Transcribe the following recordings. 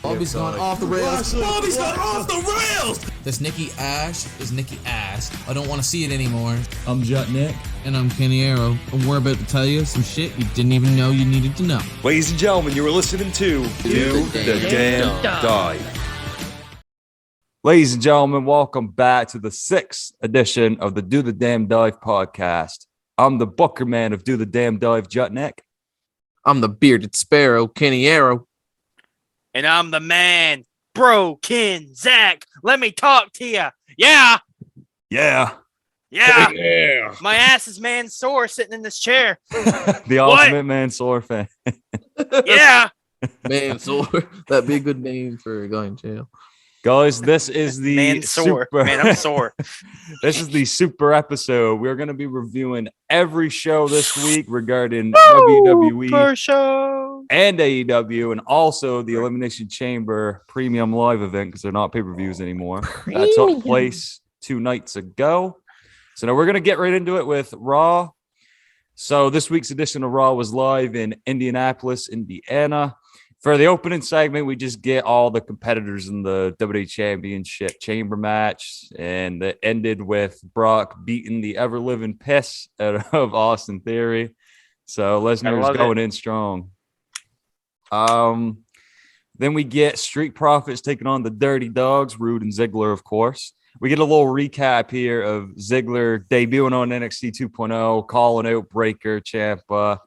Bobby's gone off the rails. Bobby's gone off the rails! This Nikki Ash is Nikki Ass. I don't want to see it anymore. I'm Jet Nick. And I'm Kenny Arrow. And we're about to tell you some shit you didn't even know you needed to know. Ladies and gentlemen, you were listening to Do the Damn Dive. Ladies and gentlemen, welcome back to the 6th edition of the Do the Damn Dive podcast. I'm the Booker man of Do the Damn Dive, Jet Nick. I'm the bearded sparrow, Kenny Arrow. And I'm the man, Bro Ken Zach. Let me talk to you. Yeah. Yeah. My ass is man sore sitting in this chair. The ultimate man sore fan. Yeah. Man sore. That'd be a good name for a guy in jail. Guys, this is the man sore. Super... Man, I'm sore. This is the super episode. We're going to be reviewing every show this week regarding WWE show. And AEW, and also the Elimination Chamber Premium Live event, because they're not pay-per-views anymore. That took place 2 nights ago. So now we're going to get right into it with Raw. So this week's edition of Raw was live in Indianapolis, Indiana. For the opening segment, we just get all the competitors in the WWE Championship Chamber match, and it ended with Brock beating the ever-living piss out of Austin Theory. So Lesnar is going in strong. Then we get Street Profits taking on the Dirty Dogs, Rude and Ziggler, of course. We get a little recap here of Ziggler debuting on NXT 2.0, calling out Breaker, Ciampa.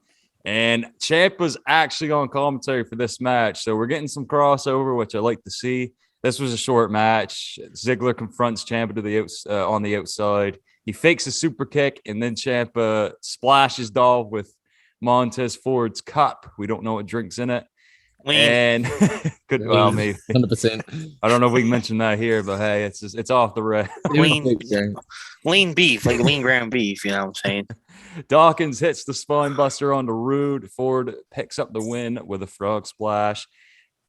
And Ciampa's actually on commentary for this match. So we're getting some crossover, which I like to see. This was a short match. Ziggler confronts Ciampa to on the outside. He fakes a super kick, and then Ciampa splashes Dolph with Montez Ford's cup. We don't know what drink's in it. Lean. And good, well, maybe 100%. I don't know if we can mention that here, but hey, it's off the rail. Lean beef, like lean ground beef. You know what I'm saying? Dawkins hits the spine buster onto Rude. Ford picks up the win with a frog splash.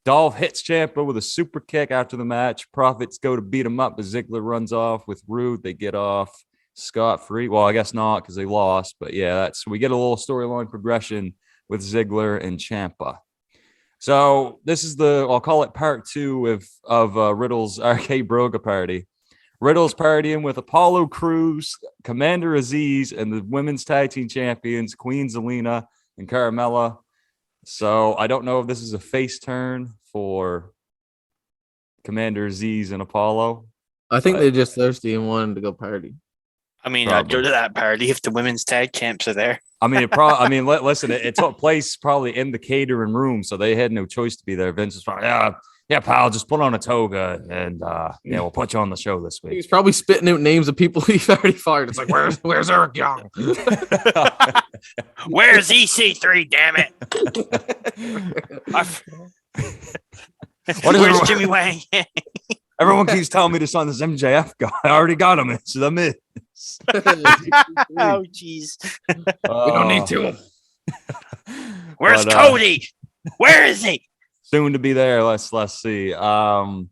Dolph hits Ciampa with a super kick after the match. Profits go to beat him up, but Ziggler runs off with Rude. They get off scot-free. Well, I guess not because they lost, but yeah, we get a little storyline progression with Ziggler and Ciampa. So this is I'll call it part 2 of Riddle's Arcade Broga party. Riddle's partying with Apollo Crews, Commander Aziz, and the women's tag team champions, Queen Zelina and Carmella. So I don't know if this is a face turn for Commander Aziz and Apollo. I think they're just thirsty and wanted to go party. I mean, I'd go to that party if the women's tag champs are there. I mean, listen, it took place probably in the catering room, so they had no choice to be there. Vince was probably, yeah, pal, just put on a toga and we'll put you on the show this week. He's probably spitting out names of people he's already fired. It's like, where's Eric Young? Where's EC3? Damn it! Where's Jimmy Wang? Everyone keeps telling me to sign this MJF guy. I already got him. It's the Miz. Oh, jeez. We don't need to. Where's Cody? Where is he? Soon to be there. Let's see. So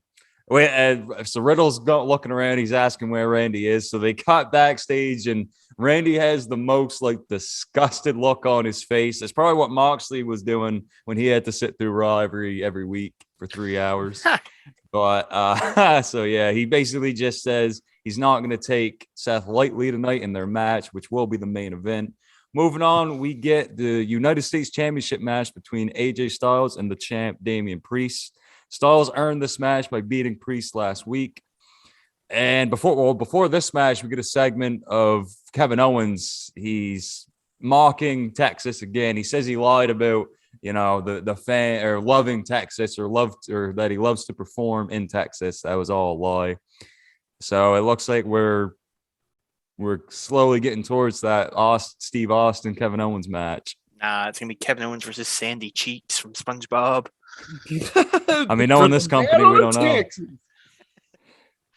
Riddle's looking around. He's asking where Randy is. So they cut backstage, and Randy has the most disgusted look on his face. It's probably what Moxley was doing when he had to sit through Raw every week for 3 hours. But so yeah, he basically just says he's not going to take Seth lightly tonight in their match, which will be the main event. Moving on, we get the United States Championship match between AJ Styles and the champ Damian Priest. Styles earned this match by beating Priest last week. And before this match, we get a segment of Kevin Owens. He's mocking Texas again. He says he lied about the fan or loving Texas or that he loves to perform in Texas. That was all a lie. So it looks like we're slowly getting towards that Steve Austin Kevin Owens match. Nah, it's gonna be Kevin Owens versus Sandy Cheeks from SpongeBob. I mean, knowing this company, we don't know.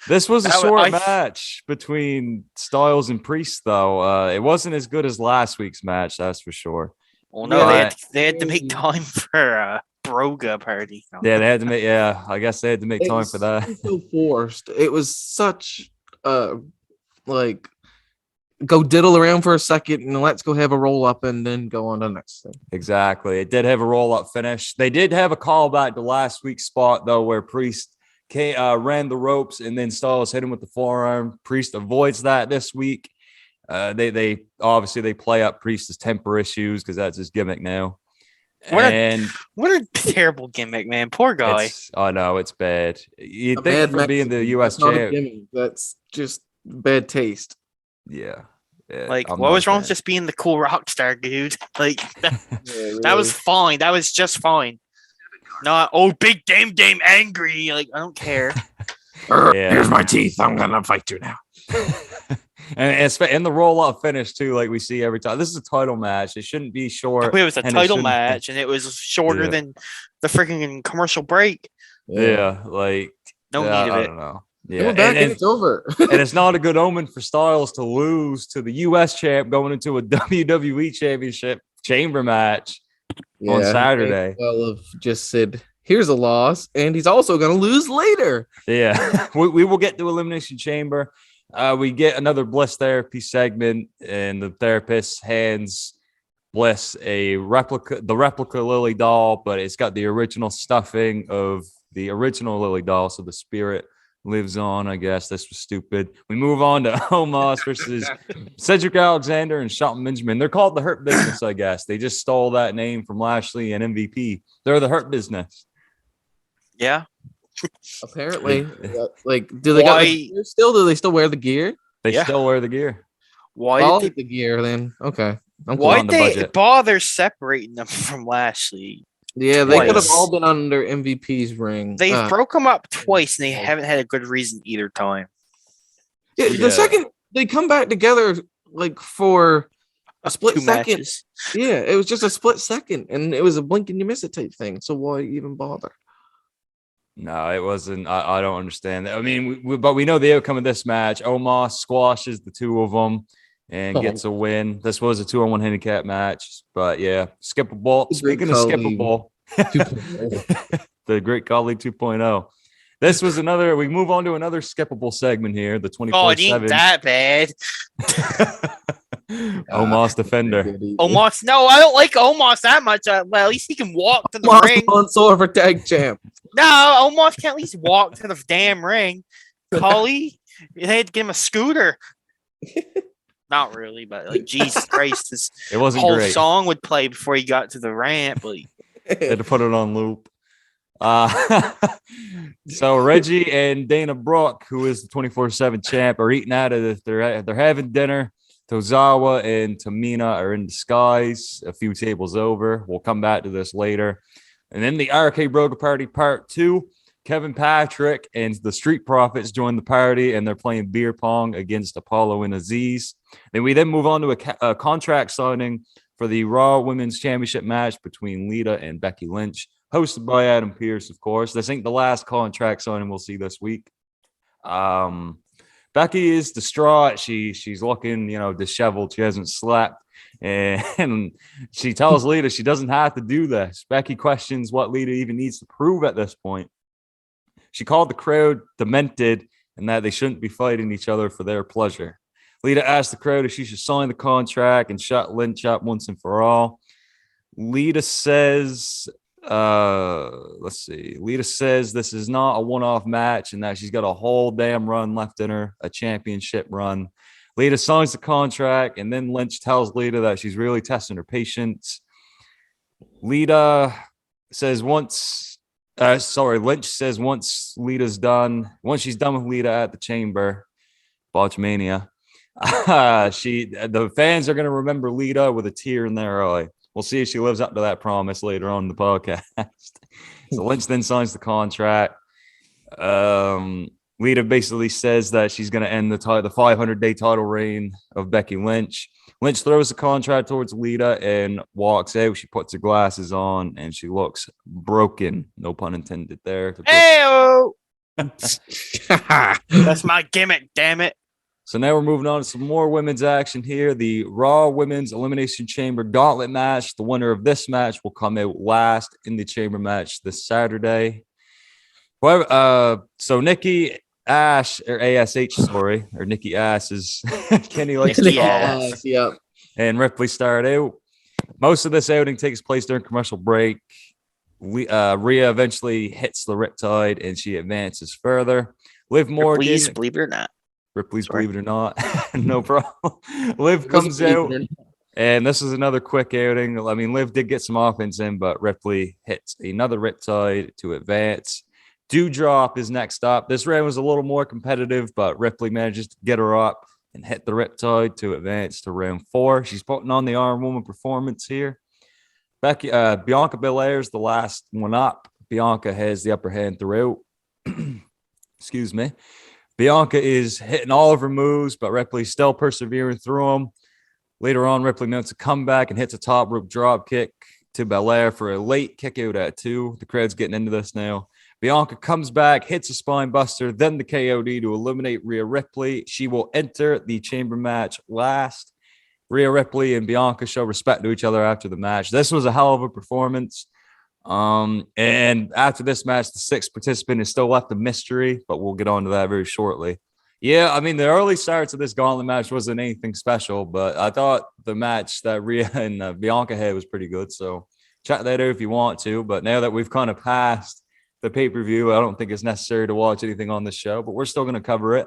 This was a short match between Styles and Priest, though. It wasn't as good as last week's match, that's for sure. Well, no, they had to make time for a Broga party. No. Yeah, they had to make. Yeah, I guess they had to make time for that. So forced. It was such it go diddle around for a second and let's go have a roll up and then go on to the next thing. Exactly. It did have a roll up finish. They did have a callback to last week's spot though, where Priest ran the ropes and then Styles hit him with the forearm. Priest avoids that this week. They obviously they play up Priest's temper issues because that's his gimmick now. What a terrible gimmick, man. Poor guy. I know it's bad. You A think bad for being the Mexican. U.S. That's not a champ? gimmick. That's just bad taste. Yeah. Like, I'm what not was wrong a with fan. just being the cool rock star, dude? Like, Yeah, that was fine. That was just fine. Not, oh, big Dame angry. Like, I don't care. Yeah. Here's my teeth. I'm gonna fight you now. And it's in the roll up finish too, like we see every time. This is a title match. It shouldn't be short. It was a and it title shouldn't- match, and it was shorter Yeah. than the freaking commercial break. Yeah, like No need of I it. don't know. And Yeah, we're back and it's over. and it's not a good omen for Styles to lose to the U.S. champ going into a WWE championship chamber match on Saturday. Well, have just said here's a loss, and he's also gonna lose later. Yeah, we will get to Elimination Chamber. We get another Bliss therapy segment, and the therapist hands Bliss the replica Lily doll, but it's got the original stuffing of the original Lily doll, so the spirit lives on. I guess this was stupid. We move on to Omos versus Cedric Alexander and Shelton Benjamin. They're called the Hurt Business, I guess. They just stole that name from Lashley and MVP. They're the Hurt Business. Yeah. Apparently, like, do they got the gear still? Do they still wear the gear? They still wear the gear. Why I'll did take the gear then. Okay. why on the they budget. bother separating them from Lashley? Yeah, they could have Twice. all been under MVP's ring. They've broke them up twice, and they haven't had a good reason either time. Yeah, Yeah. the second they come back together, like for a split 2 second. matches. Yeah, it was just a split second, and it was a blink and you miss it type thing. So why even bother? No, it wasn't. I don't understand that. I mean, but we know the outcome of this match. Omos squashes the two of them and gets a win. This was a 2-on-1 handicap match, but yeah, skippable. The Great Speaking of Khali skippable, 2.0. the Great Khali 2.0. This was another. We move on to another skippable segment here. The Oh, it ain't 24/7 that bad. Omos defender. Omos, no, I don't like Omos that much. Well, at least he can walk to the ring. Console for tag champ. No, Omos can't at least walk to the damn ring. Khali, they had to give him a scooter. Not really, but like Jesus Christ, this It wasn't whole great. song would play before he got to the ramp. Like, Had to put it on loop. So Reggie and Dana Brooke, who is the 24/7 champ, are eating out of it. They're having dinner. Tozawa and Tamina are in disguise a few tables over. We'll come back to this later. And then the RK Broga Party Part 2. Kevin Patrick and the Street Profits join the party, and they're playing beer pong against Apollo and Aziz. Then we move on to a contract signing for the Raw Women's Championship match between Lita and Becky Lynch, hosted by Adam Pearce, of course. This ain't the last contract signing we'll see this week. Becky is distraught. She's looking, disheveled. She hasn't slept. And she tells Lita she doesn't have to do this. Becky questions what Lita even needs to prove at this point. She called the crowd demented and that they shouldn't be fighting each other for their pleasure. Lita asked the crowd if she should sign the contract and shut Lynch up once and for all. Lita says, Lita says this is not a one-off match and that she's got a whole damn run left in her, a championship run. Lita signs the contract, and then Lynch tells Lita that she's really testing her patience. Lita says Lynch says once she's done with Lita at the Chamber, Botchmania, the fans are going to remember Lita with a tear in their eye. We'll see if she lives up to that promise later on in the podcast. So Lynch then signs the contract. Lita basically says that she's going to end the 500-day title reign of Becky Lynch. Lynch throws the contract towards Lita and walks out. She puts her glasses on and she looks broken. No pun intended there. Ayo! That's my gimmick, damn it. So now we're moving on to some more women's action here. The Raw Women's Elimination Chamber Gauntlet match. The winner of this match will come out last in the Chamber match this Saturday. However, so Nikki Ash or ASH, sorry, or Nikki Ass is Kenny likes to Nikki call Ass. it. Yep. And Ripley started out. Most of this outing takes place during commercial break. Rhea eventually hits the Riptide and she advances further. Liv Morgan, Please believe it or not. Ripley's Sorry. Believe It or Not, no problem. Liv comes out, and this is another quick outing. I mean, Liv did get some offense in, but Ripley hits another Riptide to advance. Dewdrop is next up. This round was a little more competitive, but Ripley manages to get her up and hit the Riptide to advance to round 4. She's putting on the Iron Woman performance here. Bianca Belair is the last one up. Bianca has the upper hand throughout. Excuse me. Bianca is hitting all of her moves, but Ripley's still persevering through them. Later on, Ripley mounts a comeback and hits a top rope drop kick to Belair for a late kick out at 2. The crowd's getting into this now. Bianca comes back, hits a spine buster, then the KOD to eliminate Rhea Ripley. She will enter the chamber match last. Rhea Ripley and Bianca show respect to each other after the match. This was a hell of a performance. And after this match, the 6th participant is still left a mystery, but we'll get on to that very shortly. Yeah, I mean, the early starts of this gauntlet match wasn't anything special, but I thought the match that Rhea and Bianca had was pretty good. So check that out if you want to. But now that we've kind of passed the pay-per-view, I don't think it's necessary to watch anything on this show, but we're still going to cover it.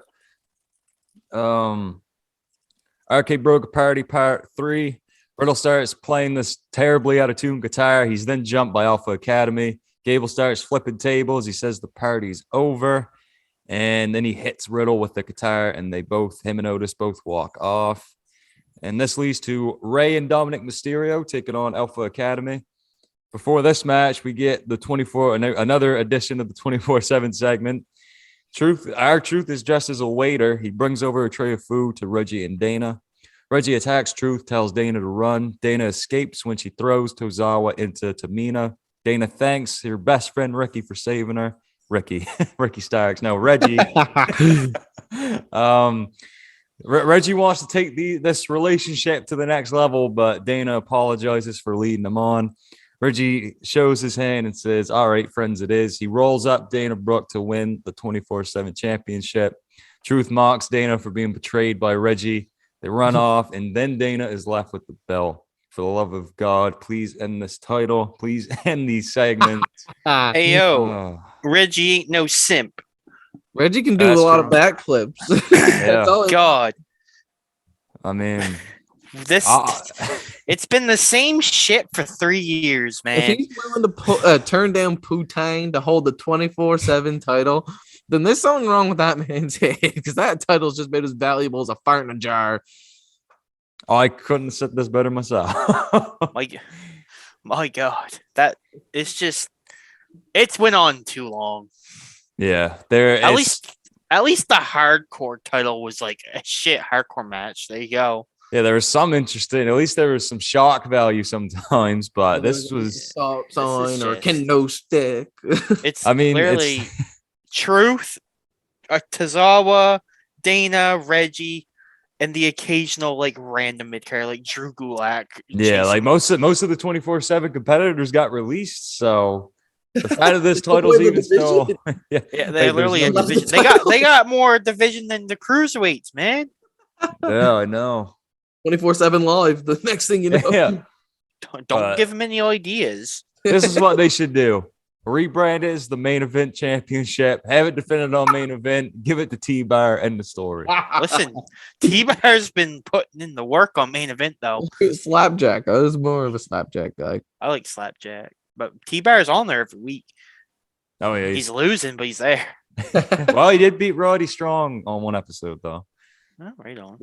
Arcade Broker Party Part 3. Riddle starts playing this terribly out of tune guitar. He's then jumped by Alpha Academy. Gable starts flipping tables. He says the party's over. And then he hits Riddle with the guitar, and him and Otis both walk off. And this leads to Rey and Dominic Mysterio taking on Alpha Academy. Before this match, we get another edition of the 24/7 segment. Our Truth is dressed as a waiter. He brings over a tray of food to Reggie and Dana. Reggie attacks Truth, tells Dana to run. Dana escapes when she throws Tozawa into Tamina. Dana thanks her best friend Ricky for saving her. Ricky Starks. No, Reggie. Reggie wants to take this relationship to the next level, but Dana apologizes for leading him on. Reggie shows his hand and says, "All right, friends, it is." He rolls up Dana Brooke to win the 24/7 championship. Truth mocks Dana for being betrayed by Reggie. They run off, and then Dana is left with the belt. For the love of God, please end this title. Please end these segments. Hey, yo, Reggie ain't no simp. Reggie can do a lot of backflips. Yeah. God. I mean, it's been the same shit for 3 years, man. If he's willing to turn down Putang to hold the 24/7 title, then there's something wrong with that man's head, because that title's just made as valuable as a fart in a jar. I couldn't have said this better myself. My God, that it's went on too long. Yeah, at least the hardcore title was like a shit hardcore match. There you go. Yeah, there was some interesting. At least there was some shock value sometimes, but this was stop sign or kendo stick. It's literally Truth, Tozawa, Dana, Reggie, and the occasional like random mid card like Drew Gulak. Yeah, like most of the 24/7 competitors got released, so the fact of this title's even still. Yeah, they're literally a division. They got more division than the cruiserweights, man. Yeah, I know. 24/7 live. The next thing you know. Yeah. Don't give them any ideas. This is what they should do. Rebrand it as the main event championship. Have it defended on main event. Give it to T-Bar. End the story. Listen, T-Bar's been putting in the work on main event, though. Slapjack. I was more of a Slapjack guy. I like Slapjack. But T-Bar's on there every week. Oh, yeah. He's losing, but he's there. Well, he did beat Roddy Strong on one episode, though. Oh, right on.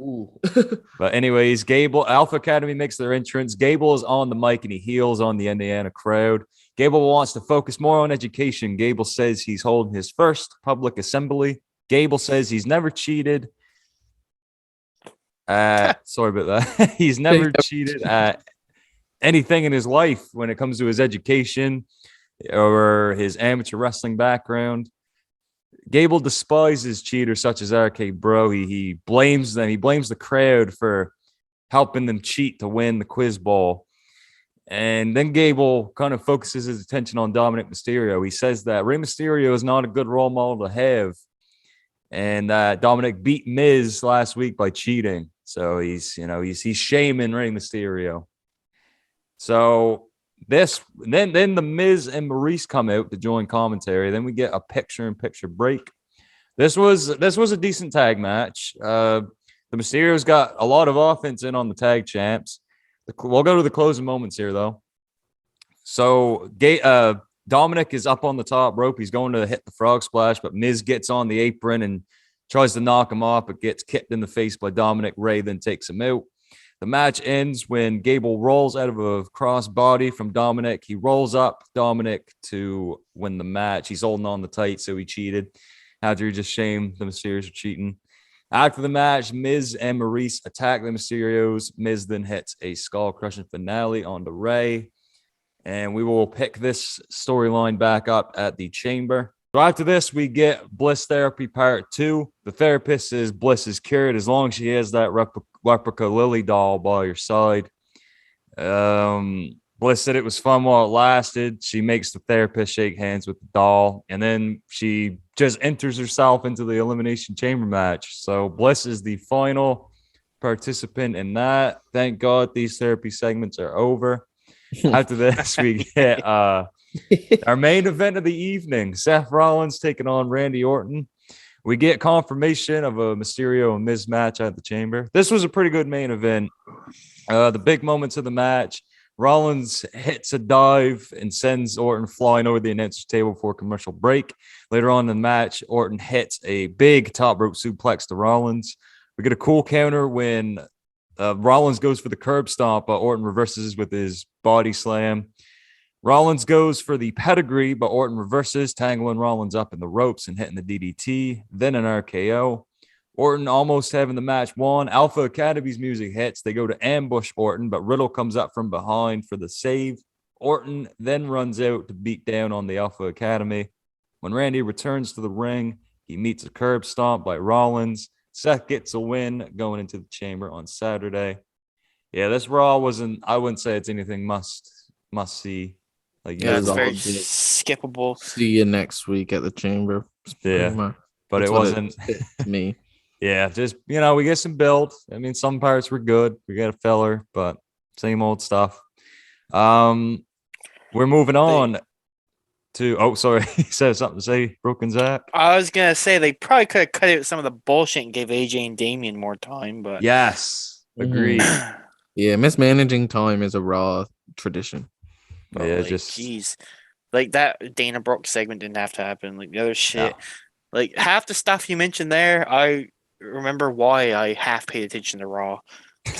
But anyways, Alpha Academy makes their entrance. Gable is on the mic and he heals on the Indiana crowd. Gable wants to focus more on education. Gable says he's holding his first public assembly. Gable says he's never cheated. Sorry about that. He's never cheated at anything in his life when it comes to his education or his amateur wrestling background. Gable despises cheaters such as RK Bro. He blames them. He blames the crowd for helping them cheat to win the quiz ball. And then Gable kind of focuses his attention on Dominic Mysterio. He says that Rey Mysterio is not a good role model to have. And Dominic beat Miz last week by cheating. So he's shaming Rey Mysterio. So then the Miz and Maurice come out to join commentary. Then we get a picture-in-picture break. This was a decent tag match. The Mysterios got a lot of offense in on the tag champs. We'll go to the closing moments here, though. So Dominic is up on the top rope. He's going to hit the frog splash, but Miz gets on the apron and tries to knock him off, but gets kicked in the face by Dominic. Rey then takes him out. The match ends when Gable rolls out of a crossbody from Dominic. He rolls up Dominic to win the match. He's holding on the tight, so he cheated. After he just shamed the Mysterios for cheating. After the match, Miz and Maurice attack the Mysterios. Miz then hits a skull-crushing finale onto Rey. And we will pick this storyline back up at the Chamber. So after this, we get Bliss Therapy Part 2. The therapist says Bliss is cured as long as she has that replica Lily doll by her side. Bliss said it was fun while it lasted. She makes the therapist shake hands with the doll, and then she just enters herself into the Elimination Chamber match. So Bliss is the final participant in that. Thank God these therapy segments are over. After this, we get our main event of the evening. Seth Rollins taking on Randy Orton. We get confirmation of a Mysterio and Miz match at the Chamber. This was a pretty good main event. The big moments of the match. Rollins hits a dive and sends Orton flying over the announcer's table for a commercial break. Later on in the match, Orton hits a big top rope suplex to Rollins. We get a cool counter when Rollins goes for the curb stomp, but Orton reverses with his body slam. Rollins goes for the pedigree, but Orton reverses, tangling Rollins up in the ropes and hitting the DDT. Then an RKO. Orton almost having the match won. Alpha Academy's music hits. They go to ambush Orton, but Riddle comes up from behind for the save. Orton then runs out to beat down on the Alpha Academy. When Randy returns to the ring, he meets a curb stomp by Rollins. Seth gets a win going into the Chamber on Saturday. Yeah, this Raw I wouldn't say it's anything must see. Like, yeah, it's very skippable. See you next week at the Chamber. Yeah, but it wasn't me. Yeah, just, we get some build. I mean, some parts were good. We got a filler, but same old stuff. We're moving on to, oh, sorry. He said something to say, Broken Zach. I was going to say they probably could have cut out some of the bullshit and gave AJ and Damian more time, but. Yes, agreed. Yeah, mismanaging time is a Raw tradition. But yeah, just. Jeez. Like that Dana Brooke segment didn't have to happen. Like the other shit. No. Like half the stuff you mentioned there, I remember why I half paid attention to Raw.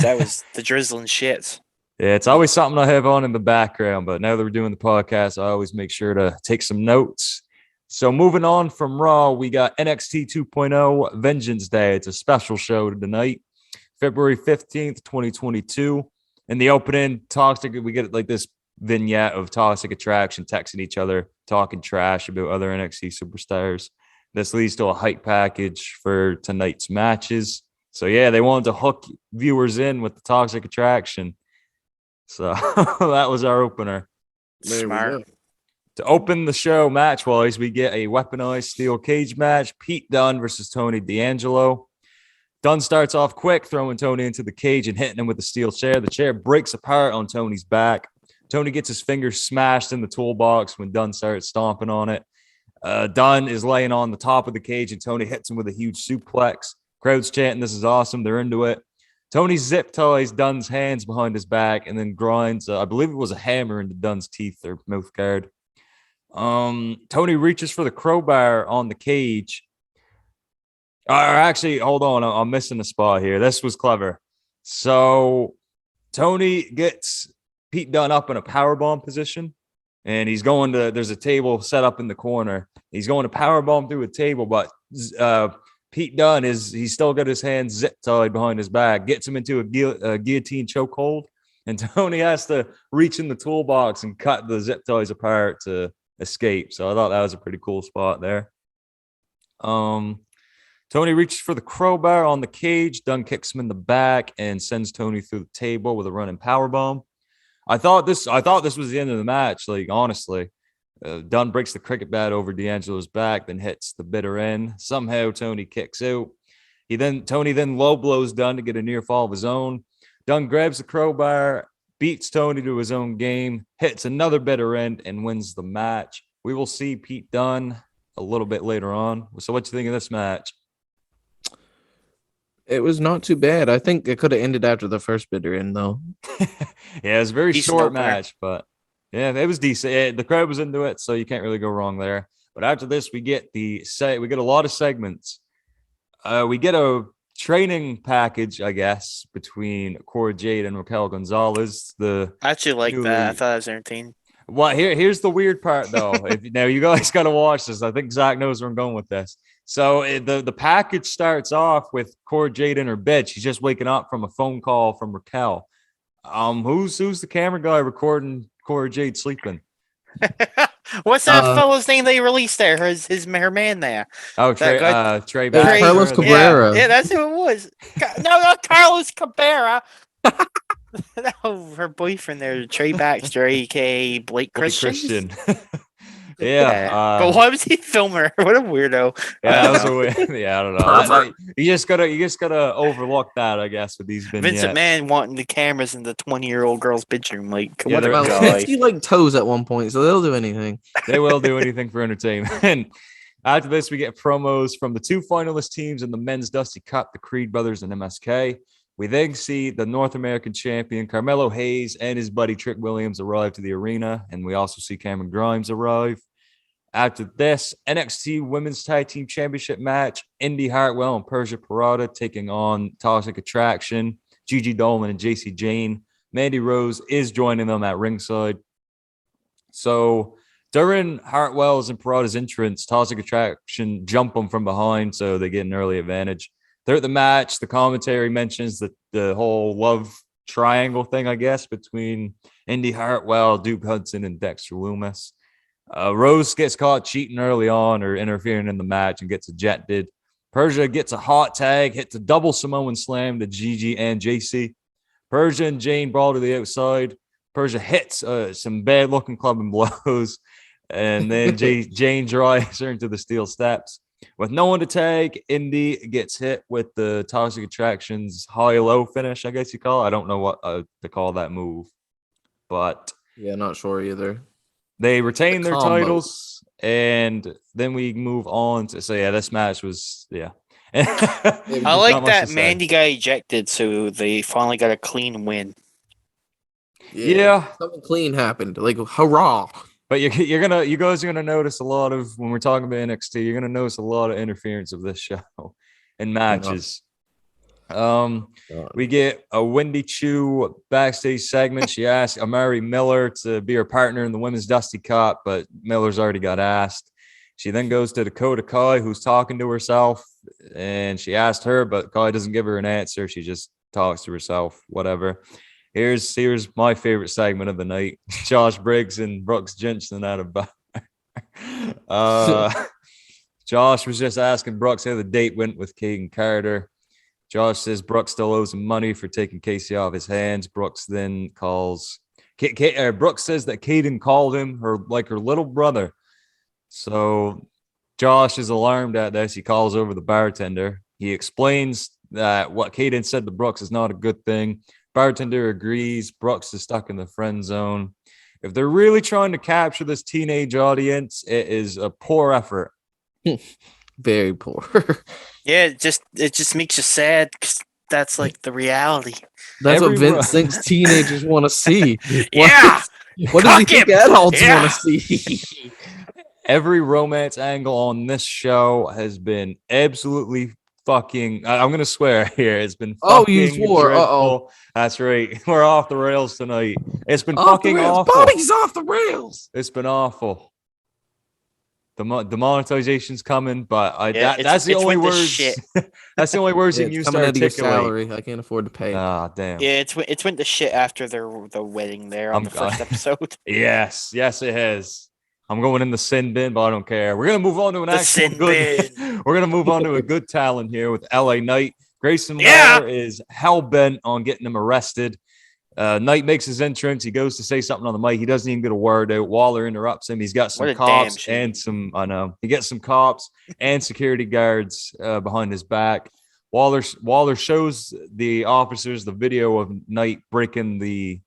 That was the drizzling shit. Yeah, it's always something I have on in the background, but now that we're doing the podcast, I always make sure to take some notes. So moving on from Raw, we got NXT 2.0 Vengeance Day. It's a special show tonight, February 15th, 2022. In the opening, we get like this vignette of Toxic Attraction texting each other, talking trash about other NXT superstars. This leads to a hype package for tonight's matches. So, yeah, they wanted to hook viewers in with the Toxic Attraction. So, that was our opener. Smart. To open the show match-wise, we get a weaponized steel cage match. Pete Dunne versus Tony D'Angelo. Dunne starts off quick, throwing Tony into the cage and hitting him with the steel chair. The chair breaks apart on Tony's back. Tony gets his fingers smashed in the toolbox when Dunne starts stomping on it. Dunne is laying on the top of the cage, and Tony hits him with a huge suplex. Crowd's chanting, "This is awesome." They're into it. Tony zip ties Dunne's hands behind his back and then grinds, I believe it was a hammer into Dunne's teeth or mouth guard. Tony reaches for the crowbar on the cage. Actually, hold on. I'm missing a spot here. This was clever. So Tony gets Pete Dunne up in a powerbomb position. And he's going to, there's a table set up in the corner. He's going to powerbomb through a table, but Pete Dunne he's still got his hands zip tied behind his back, gets him into a guillotine chokehold. And Tony has to reach in the toolbox and cut the zip ties apart to escape. So I thought that was a pretty cool spot there. Tony reaches for the crowbar on the cage. Dunne kicks him in the back and sends Tony through the table with a running powerbomb. I thought this was the end of the match. Like, honestly, Dunn breaks the cricket bat over D'Angelo's back, then hits the bitter end. Somehow Tony kicks out. Tony then low blows Dunn to get a near fall of his own. Dunn grabs the crowbar, beats Tony to his own game, hits another bitter end, and wins the match. We will see Pete Dunne a little bit later on. So what do you think of this match? It was not too bad. I think it could have ended after the first bitter end, though. Yeah, it was a very Decent short opener. match, but yeah, it was decent. The crowd was into it, so you can't really go wrong there. But after this, we get a lot of segments. We get a training package, I guess, between Cora Jade and Raquel Gonzalez. I actually like that. I thought it was entertaining. Well, here's the weird part, though. Now you guys got to watch this. I think Zach knows where I'm going with this. So the package starts off with Cora Jade in her bed. She's just waking up from a phone call from Raquel. Who's the camera guy recording Cora Jade sleeping? What's that fellow's name they released there? Her man there. Oh, Trey Baxter. Carlos Cabrera. Yeah, that's who it was. No, not Carlos Cabrera. No, her boyfriend there, Trey Baxter, aka Blake Christian. Yeah. But why was he filming her? What a weirdo. Yeah, that was a weird. Yeah, I don't know. You just gotta overlook that, I guess, with these vignettes. Vincent Mann wanting the cameras in the 20-year-old girl's bedroom. Like, Yeah, what a they're- guy. He like toes at one point, so they'll do anything. They will do anything for entertainment. And after this, we get promos from the two finalist teams in the men's Dusty Cup, the Creed brothers and MSK. We then see the North American champion Carmelo Hayes and his buddy Trick Williams arrive to the arena, and we also see Cameron Grimes arrive. After this, NXT Women's Tag Team Championship match, Indy Hartwell and Persia Pirotta taking on Toxic Attraction, Gigi Dolan and JC Jane. Mandy Rose is joining them at ringside. So during Hartwell's and Pirotta's entrance, Toxic Attraction jump them from behind, so they get an early advantage. Throughout the match, the commentary mentions that the whole love triangle thing, I guess, between Indy Hartwell, Duke Hudson, and Dexter Lumis. Rose gets caught cheating early on or interfering in the match and gets ejected. Persia gets a hot tag, hits a double Samoan slam to Gigi and JC. Persia and Jane brawl to the outside. Persia hits some bad-looking clubbing blows, and then Jane drives her into the steel steps. With no one to tag, Indy gets hit with the Toxic Attraction's high-low finish, I guess you call it. I don't know what to call that move, but Yeah, not sure either. they retain The their combo. titles, and then we move on to say, this match was, I Not like much that to say. Mandy got ejected, so they finally got a clean win. Yeah. Something clean happened. Like, hurrah. But you guys are gonna notice a lot of, when we're talking about NXT, you're gonna notice a lot of interference of this show in matches. We get a Wendy Chu backstage segment. She asked Amari Miller to be her partner in the Women's Dusty Cup, but Miller's already got asked. She then goes to Dakota Kai, who's talking to herself, and she asked her, but Kai doesn't give her an answer. She just talks to herself, whatever. Here's my favorite segment of the night. Josh Briggs and Brooks Jensen out of bar. Josh was just asking Brooks how the date went with Caden Carter. Josh says Brooks still owes him money for taking Casey off his hands. Brooks then calls Brooks says that Caden called him her little brother. So Josh is alarmed at this. He calls over the bartender. He explains that what Caden said to Brooks is not a good thing. Bartender agrees. Brooks is stuck in the friend zone. If they're really trying to capture this teenage audience, it is a poor effort. Very poor. Yeah, it just makes you sad because that's like the reality. That's what Everyone- Vince thinks teenagers want to see. Yeah, What does he Cock think him. adults Yeah. want to see? Every romance angle on this show has been absolutely fucking. I'm gonna swear here. It's been. Oh, you fucking swore. dreadful. That's right. We're off the rails tonight. It's been Off the fucking rails. awful. Bobby's off the rails. It's been awful. The monetization's coming, but Yeah, that's the it's only went to words. shit. That's the only words Yeah, you can it's use to coming out of your articulate. salary. I can't afford to pay. Ah, damn. Yeah, it's went to shit after the wedding there on I'm the first glad. episode. Yes, it has. I'm going in the sin bin, but I don't care. We're gonna move on to an The actual sin good. bin. We're gonna move on to a good talent here with LA Knight. Grayson Yeah. Waller is hell bent on getting him arrested. Knight makes his entrance. He goes to say something on the mic. He doesn't even get a word out. Waller interrupts him. He's got What a some damn cops shame. and some, I know, he gets some cops and security guards behind his back. Waller shows the officers the video of Knight breaking the,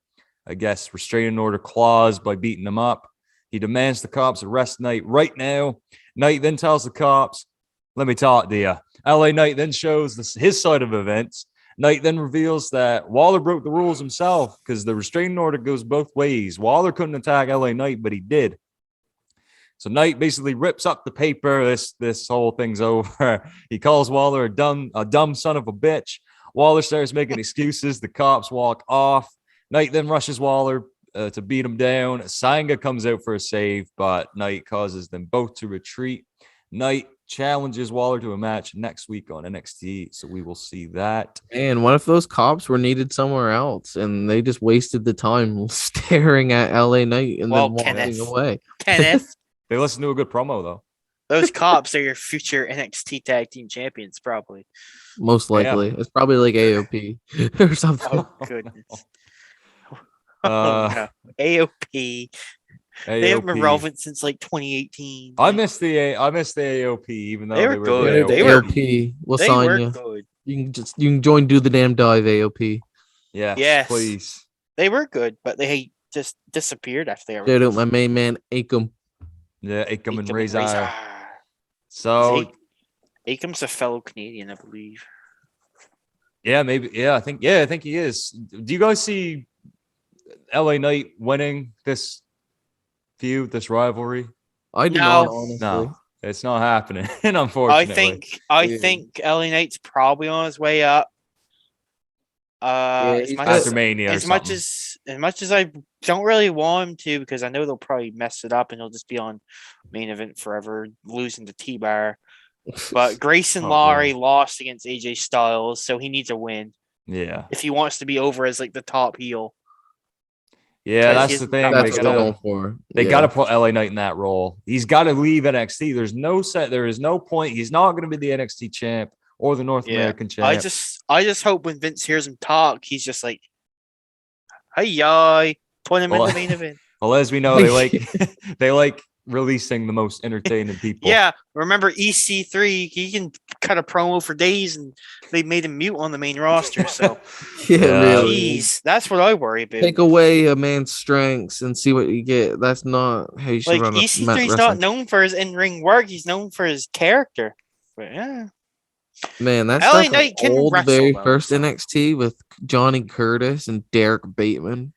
I guess, restraining order clause by beating him up. He demands the cops arrest Knight right now. Knight then tells the cops, let me talk to you. LA Knight then shows his side of events. Knight then reveals that Waller broke the rules himself because the restraining order goes both ways. Waller couldn't attack LA Knight, but he did. So Knight basically rips up the paper. This whole thing's over. He calls Waller a dumb son of a bitch. Waller starts making excuses. The cops walk off. Knight then rushes Waller to beat him down. Sanga comes out for a save, but Knight causes them both to retreat. Knight challenges Waller to a match next week on NXT, so we will see that. And what if those cops were needed somewhere else and they just wasted the time staring at LA Knight and then walking away? Kenneth, they listen to a good promo though. Those cops are your future NXT Tag Team Champions, probably. Most likely, it's probably like AOP or something. Oh goodness. No. AOP. They haven't been relevant since like 2018. I missed the AOP, even though they were good. They were AOP. We'll sign you. Good. You can join Do the Damn Dive AOP. Yes, please. They were good, but they just disappeared after they were. Shout out my main man Akam. Yeah, Akam and Razor. So Akam's a fellow Canadian, I believe. Yeah, maybe. Yeah, I think he is. Do you guys see LA Knight winning this feud, this rivalry? I do not, honestly. No, it's not happening. Unfortunately, I think LA Knight's probably on his way up. As much as I don't really want him to, because I know they'll probably mess it up and he'll just be on main event forever, losing to T-Bar. But Grayson Lowry lost against AJ Styles, so he needs a win. Yeah, if he wants to be over as like the top heel. Yeah, that's the thing. They got to put LA Knight in that role. He's got to leave NXT. There is no point. He's not going to be the NXT champ or the North American champ. I just hope when Vince hears him talk, he's just like, "Hey, put him in the main event." Well, as we know, they like releasing the most entertaining people. Yeah, remember EC3? He can cut a promo for days, and they made him mute on the main roster. So, really, that's what I worry about. Take away a man's strengths and see what you get. That's not how you should run EC3 is not known for his in-ring work. He's known for his character. But yeah. Man, that's LA like Knight an old very first NXT with Johnny Curtis and Derek Bateman.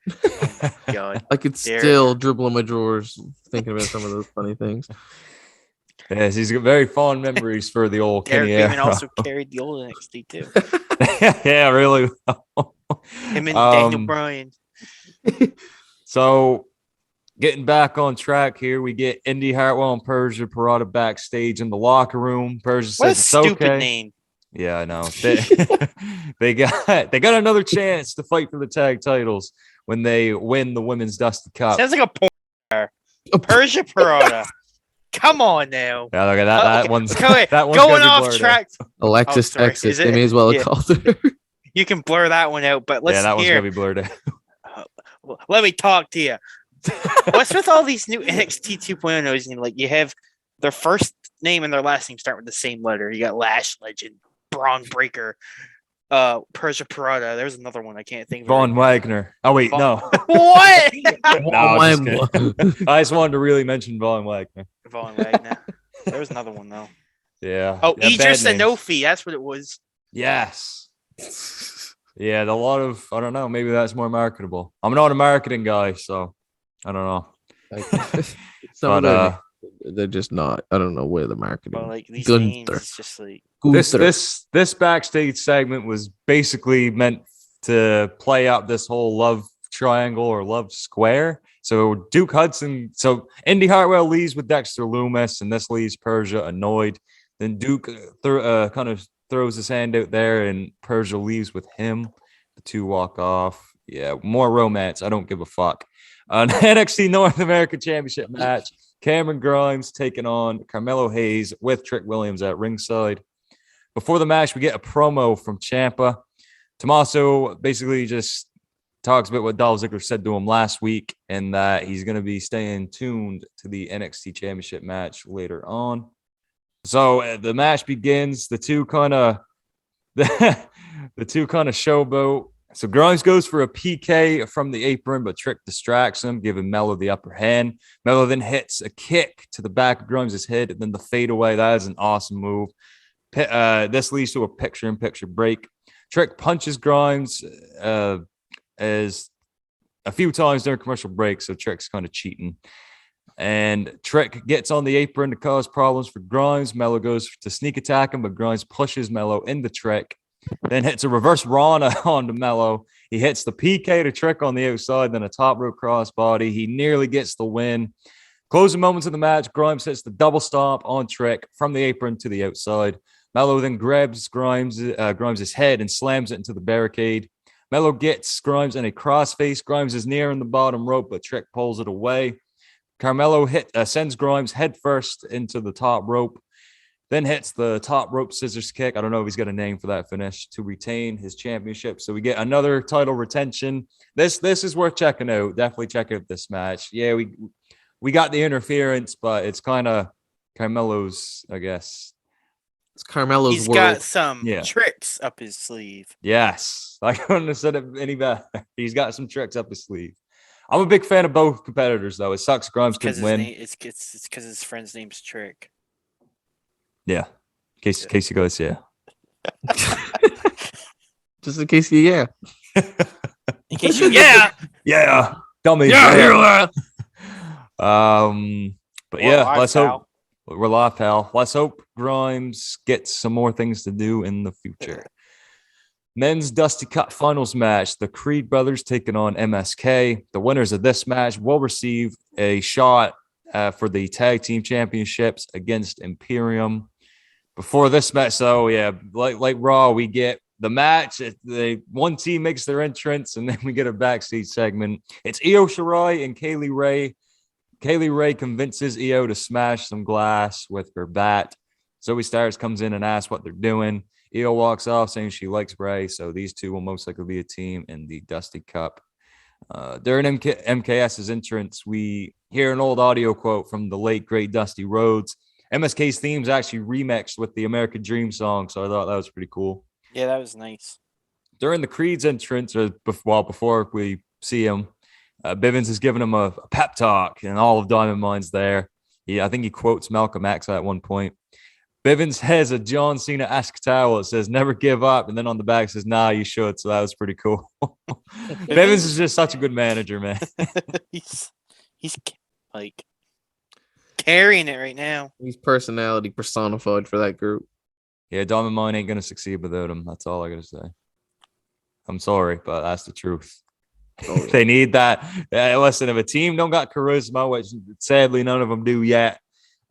Oh God. I could still dribble in my drawers thinking about some of those funny things. Yes, he's got very fond memories for the old Derek Kenny Bateman era. also carried the old NXT too. Yeah, really. Him and Daniel Bryan. So, getting back on track here, we get Indy Hartwell and Persia Pirotta backstage in the locker room. Persia says it's okay. Stupid name. Yeah, I know. They got another chance to fight for the tag titles when they win the Women's Dusty Cup. Sounds like a porn star. Persia Pirotta. Come on now. Yeah, look at that. That one's going off track. Alexis Texas. They may as well have called her. You can blur that one out, but let's that one's gonna be blurred out. Let me talk to you. What's with all these new NXT 2.0s? Like you have their first name and their last name start with the same letter. You got Lash Legend, Braun Breaker, Persia Pirotta. There's another one I can't think of. Von Wagner. Oh wait, no. What? No, I just wanted to really mention Von Wagner. Von Wagner. There was another one though. Yeah. Oh, Idris Sanofi. That's what it was. Yes. Yeah, a lot of I don't know. Maybe that's more marketable. I'm not a marketing guy, so I don't know. But they're just not. I don't know where the marketing. Like these names, it's just like this backstage segment was basically meant to play out this whole love triangle or love square. So Duke Hudson, so Indy Hartwell leaves with Dexter Loomis, and this leaves Persia annoyed. Then Duke kind of throws his hand out there, and Persia leaves with him. The two walk off. Yeah, more romance. I don't give a fuck. An NXT North American Championship match. Cameron Grimes taking on Carmelo Hayes with Trick Williams at ringside. Before the match, we get a promo from Ciampa. Tommaso basically just talks about what Dolph Ziggler said to him last week, and that he's going to be staying tuned to the NXT Championship match later on. So the match begins. The two kind of showboat. So Grimes goes for a PK from the apron, but Trick distracts him, giving Mello the upper hand. Mello then hits a kick to the back of Grimes' head, and then the fadeaway. That is an awesome move. This leads to a picture-in-picture break. Trick punches Grimes as a few times during commercial break, so Trick's kind of cheating. And Trick gets on the apron to cause problems for Grimes. Mello goes to sneak attack him, but Grimes pushes Mello into Trick. Then hits a reverse Rana onto Mello. He hits the PK to Trick on the outside, then a top rope crossbody. He nearly gets the win. Closing moments of the match, Grimes hits the double stomp on Trick from the apron to the outside. Mello then grabs Grimes' head and slams it into the barricade. Mello gets Grimes in a crossface. Grimes is near in the bottom rope, but Trick pulls it away. Carmelo sends Grimes head first into the top rope. Then hits the top rope scissors kick. I don't know if he's got a name for that finish to retain his championship. So we get another title retention. This is worth checking out. Definitely check out this match. Yeah, we got the interference, but it's kind of Carmelo's, I guess. It's Carmelo's He's world. got some tricks up his sleeve. Yes. I couldn't have said it any better. He's got some tricks up his sleeve. I'm a big fan of both competitors, though. It sucks Grimes couldn't win. It's because his friend's name's Trick. Yeah. In case you guys, yeah. Just in case you, yeah. In case you, yeah. Yeah. Dummy. Yeah. But yeah, let's hope. We're live, pal. Let's hope Grimes gets some more things to do in the future. Men's Dusty Cup Finals match. The Creed brothers taking on MSK. The winners of this match will receive a shot for the tag team championships against Imperium. Before this match, so yeah, like Raw, we get the match. One team makes their entrance, and then we get a backstage segment. It's Io Shirai and Kaylee Ray. Kaylee Ray convinces Io to smash some glass with her bat. Zoe Starks comes in and asks what they're doing. Io walks off saying she likes Ray, so these two will most likely be a team in the Dusty Cup. During MKS's entrance, we hear an old audio quote from the late, great Dusty Rhodes. MSK's theme is actually remixed with the American Dream song, so I thought that was pretty cool. Yeah, that was nice. During the Creed's entrance, before we see him, Bivens is giving him a pep talk, and all of Diamond Mine's there. I think he quotes Malcolm X at one point. Bivens has a John Cena-esque towel. It says, "Never give up," and then on the back it says, "Nah, you should." So that was pretty cool. Bivens is just such a good manager, man. he's like carrying it right now. He's personality personified for that group. Yeah, Diamond Mine ain't gonna succeed without him. That's all I gotta say. I'm sorry, but that's the truth. Oh, yeah. They need that. Listen, if a team don't got charisma, which sadly none of them do yet.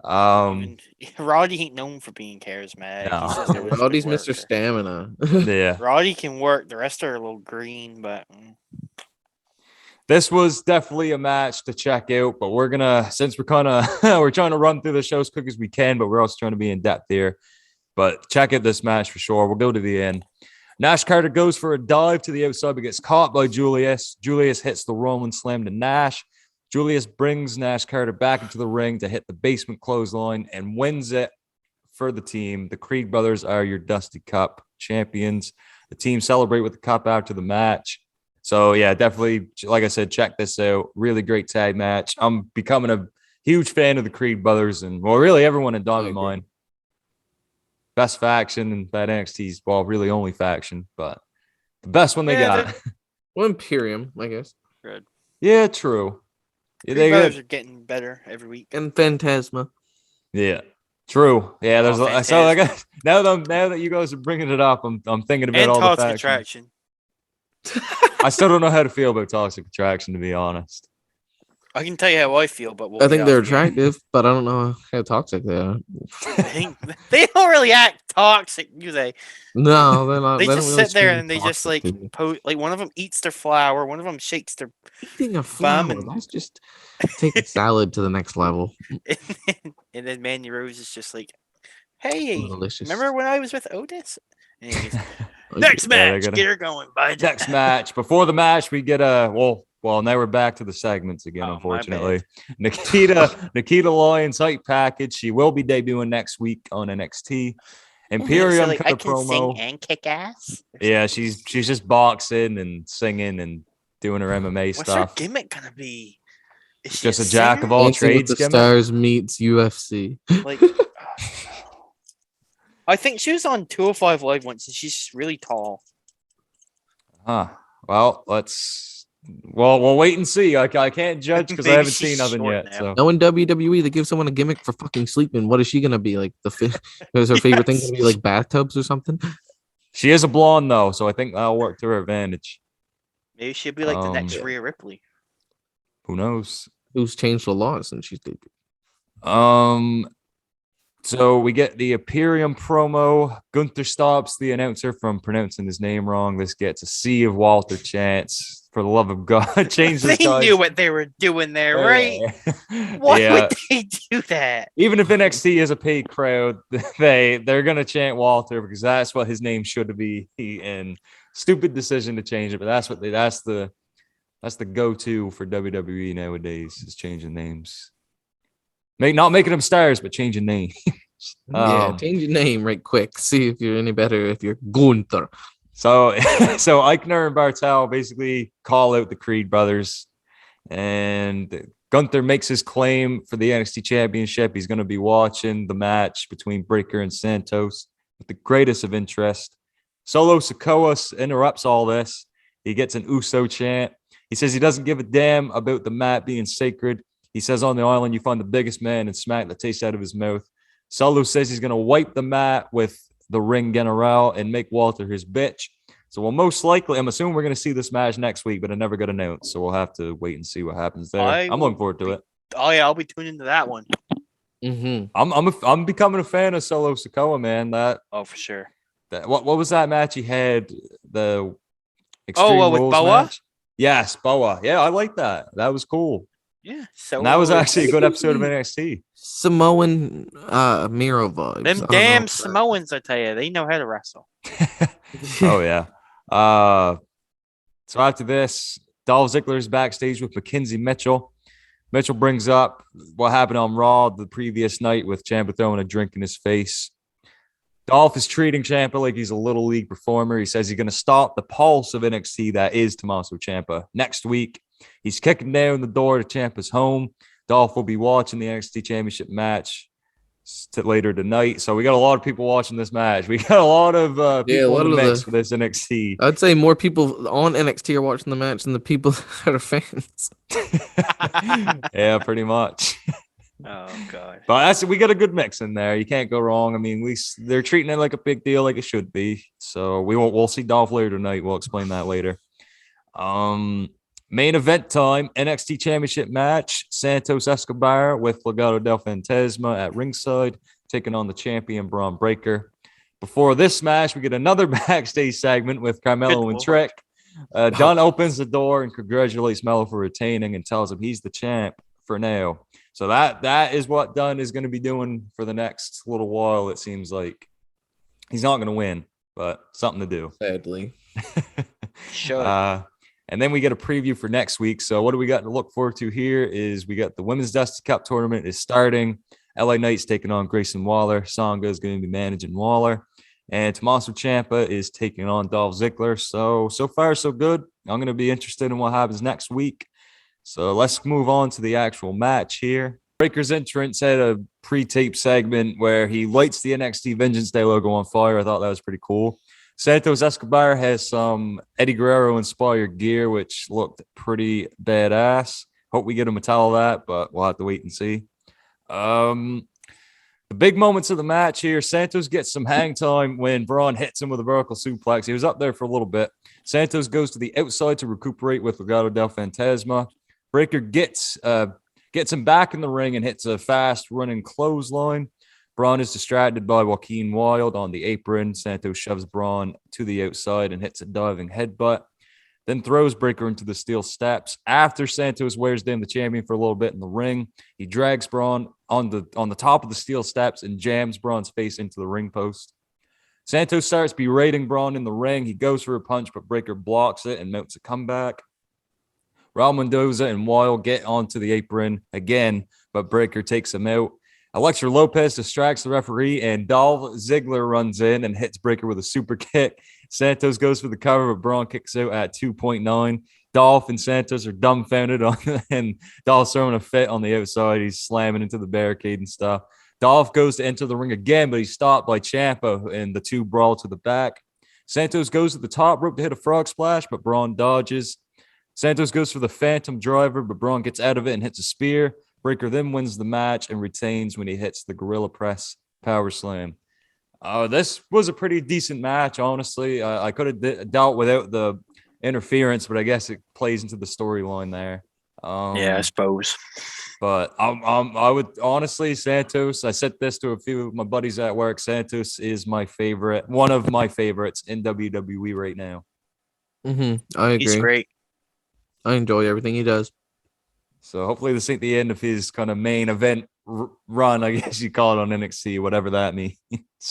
Roddy ain't known for being charismatic. No. Roddy's Mr. Stamina. Yeah. Roddy can work. The rest are a little green, but this was definitely a match to check out. But we're gonna, since we're kind of we're trying to run through the show as quick as we can, but we're also trying to be in depth here. But check out this match for sure. We'll go to the end. Nash Carter goes for a dive to the outside, but gets caught by Julius. Julius hits the Roman slam to Nash. Julius brings Nash Carter back into the ring to hit the basement clothesline and wins it for the team. The Creed brothers are your Dusty Cup champions. The team celebrate with the cup after the match. So, yeah, definitely, like I said, check this out. Really great tag match. I'm becoming a huge fan of the Creed brothers and, well, really everyone in Diamond Mine. Best faction and that NXT's, well, really only faction, but the best one they got. Well, Imperium, I guess. Good. Yeah, true. Yeah, they are getting better every week. And Phantasma. Yeah, true. Yeah, there's so I guess now that you guys are bringing it up, I'm thinking about and all Toxic the Attraction. I still don't know how to feel about Toxic Attraction, to be honest. I can tell you how I feel, but I think they're attractive, but I don't know how toxic they are. They don't really act toxic, do they? No, they're not. They just really sit there and they just like one of them eats their flour, one of them shakes their eating a flower. Let's just take the salad to the next level. And then Mandy Rose is just like, "Hey, delicious. Remember when I was with Otis?" And he goes, Next they're match, gonna- get her going, bud. Next match. Before the match, we get a well. Now we're back to the segments again. Oh, my Unfortunately, Nikita Lyons hype package. She will be debuting next week on NXT. Imperium So, like, I cut a can promo. sing and kick ass. Yeah, she's just boxing and singing and doing her MMA What's stuff. her gimmick gonna be? Is she Just a jack of singer? all Dancing with trades the gimmick? Stars meets UFC. Like, I think she was on 205 Live once, and she's really tall. Huh. Well, we'll wait and see. I can't judge because I Maybe haven't she's seen nothing short yet. now. So No, in WWE, they give someone a gimmick for fucking sleeping. What is she gonna be like? Is her favorite thing gonna be like bathtubs or something? she is a blonde though, so I think that'll work to her advantage. Maybe she'll be like the next Yeah. Rhea Ripley. Who knows? Who's changed the laws since she's debuted? So we get the Imperium promo. Gunther stops the announcer from pronouncing his name wrong. This gets a sea of Walter chants. For the love of God, change this They guy. knew what they were doing there, right? Why Yeah. would they do that? Even if NXT is a paid crowd, they're gonna chant Walter because that's what his name should be. And stupid decision to change it, but that's the go-to for WWE nowadays is changing names. Not making them stars, but changing names. Yeah, change your name right quick. See if you're any better if you're Gunther. So Eichner and Bartel basically call out the Creed brothers, and Gunther makes his claim for the NXT Championship. He's going to be watching the match between Breakker and Santos with the greatest of interest. Solo Sikoa interrupts all this. He gets an Uso chant. He says he doesn't give a damn about the mat being sacred. He says on the island you find the biggest man and smack the taste out of his mouth. Solo says he's going to wipe the mat with the ring general and make Walter his bitch. So we'll most likely, I'm assuming we're going to see this match next week, but it never got announced. So we'll have to wait and see what happens there. I'm looking forward to it. Oh yeah, I'll be tuning into that one. Mm-hmm. I'm becoming a fan of Solo Sikoa, man. For sure. What was that match he had? The Extreme with Rules Boa? match? Yes, Boa. Yeah, I like that. That was cool. Yeah. So And that was actually a good episode of NXT. Samoan Miro vibes. them damn Samoans, I tell you, they know how to wrestle. Oh yeah. So after this, Dolph Ziggler's backstage with Mackenzie Mitchell. Mitchell brings up what happened on Raw the previous night with Ciampa throwing a drink in his face. Dolph is treating Ciampa like he's a little league performer. He says he's going to stop the pulse of NXT that is Tommaso Ciampa next week. He's kicking down the door to Ciampa's home. Dolph will be watching the NXT Championship match later tonight. So we got a lot of people watching this match. We got a lot of people in the mix for this NXT. I'd say more people on NXT are watching the match than the people that are fans. Yeah, pretty much. Oh god. But we got a good mix in there. You can't go wrong. I mean, they're treating it like a big deal, like it should be. So we'll see Dolph later tonight. We'll explain that later. Main event time, NXT Championship match. Santos Escobar with Legado del Fantasma at ringside, taking on the champion Braun Breaker. Before this match, we get another backstage segment with Carmelo and Trick. Dunn opens the door and congratulates Melo for retaining and tells him he's the champ for now. So that is what Dunn is going to be doing for the next little while, it seems like. He's not going to win, but something to do. Sadly. Sure. And then we get a preview for next week. So what do we got to look forward to here is we got the Women's Dusty Cup tournament is starting. LA Knight's taking on Grayson Waller. Sanga is going to be managing Waller. And Tommaso Ciampa is taking on Dolph Ziggler. So far, so good. I'm going to be interested in what happens next week. So let's move on to the actual match here. Breaker's entrance had a pre-tape segment where he lights the NXT Vengeance Day logo on fire. I thought that was pretty cool. Santos Escobar has some Eddie Guerrero-inspired gear, which looked pretty badass. Hope we get a metal of that, but we'll have to wait and see. The big moments of the match here, Santos gets some hang time when Braun hits him with a vertical suplex. He was up there for a little bit. Santos goes to the outside to recuperate with Legado del Fantasma. Breaker gets him back in the ring and hits a fast running clothesline. Braun is distracted by Joaquin Wilde on the apron. Santos shoves Braun to the outside and hits a diving headbutt. Then throws Breaker into the steel steps. After Santos wears down the champion for a little bit in the ring, he drags Braun on the top of the steel steps and jams Braun's face into the ring post. Santos starts berating Braun in the ring. He goes for a punch, but Breakker blocks it and mounts a comeback. Raul Mendoza and Weil get onto the apron again, but Breakker takes him out. Alexa Lopez distracts the referee, and Dolph Ziggler runs in and hits Breakker with a super kick. Santos goes for the cover, but Braun kicks out at 2.9. Dolph and Santos are dumbfounded and Dolph's throwing a fit on the outside. He's slamming into the barricade and stuff. Dolph goes to enter the ring again, but he's stopped by Ciampa, and the two brawl to the back. Santos goes to the top rope to hit a frog splash, but Braun dodges. Santos goes for the Phantom Driver, but Braun gets out of it and hits a spear. Breakker then wins the match and retains when he hits the Gorilla Press Power Slam. This was a pretty decent match, honestly. I could have dealt without the interference, but I guess it plays into the storyline there. Yeah, I suppose. But I would honestly, Santos, I said this to a few of my buddies at work, Santos is my favorite, one of my favorites in WWE right now. I agree. He's great. I enjoy everything he does. So hopefully this ain't the end of his kind of main event run, I guess you call it, on NXT, whatever that means.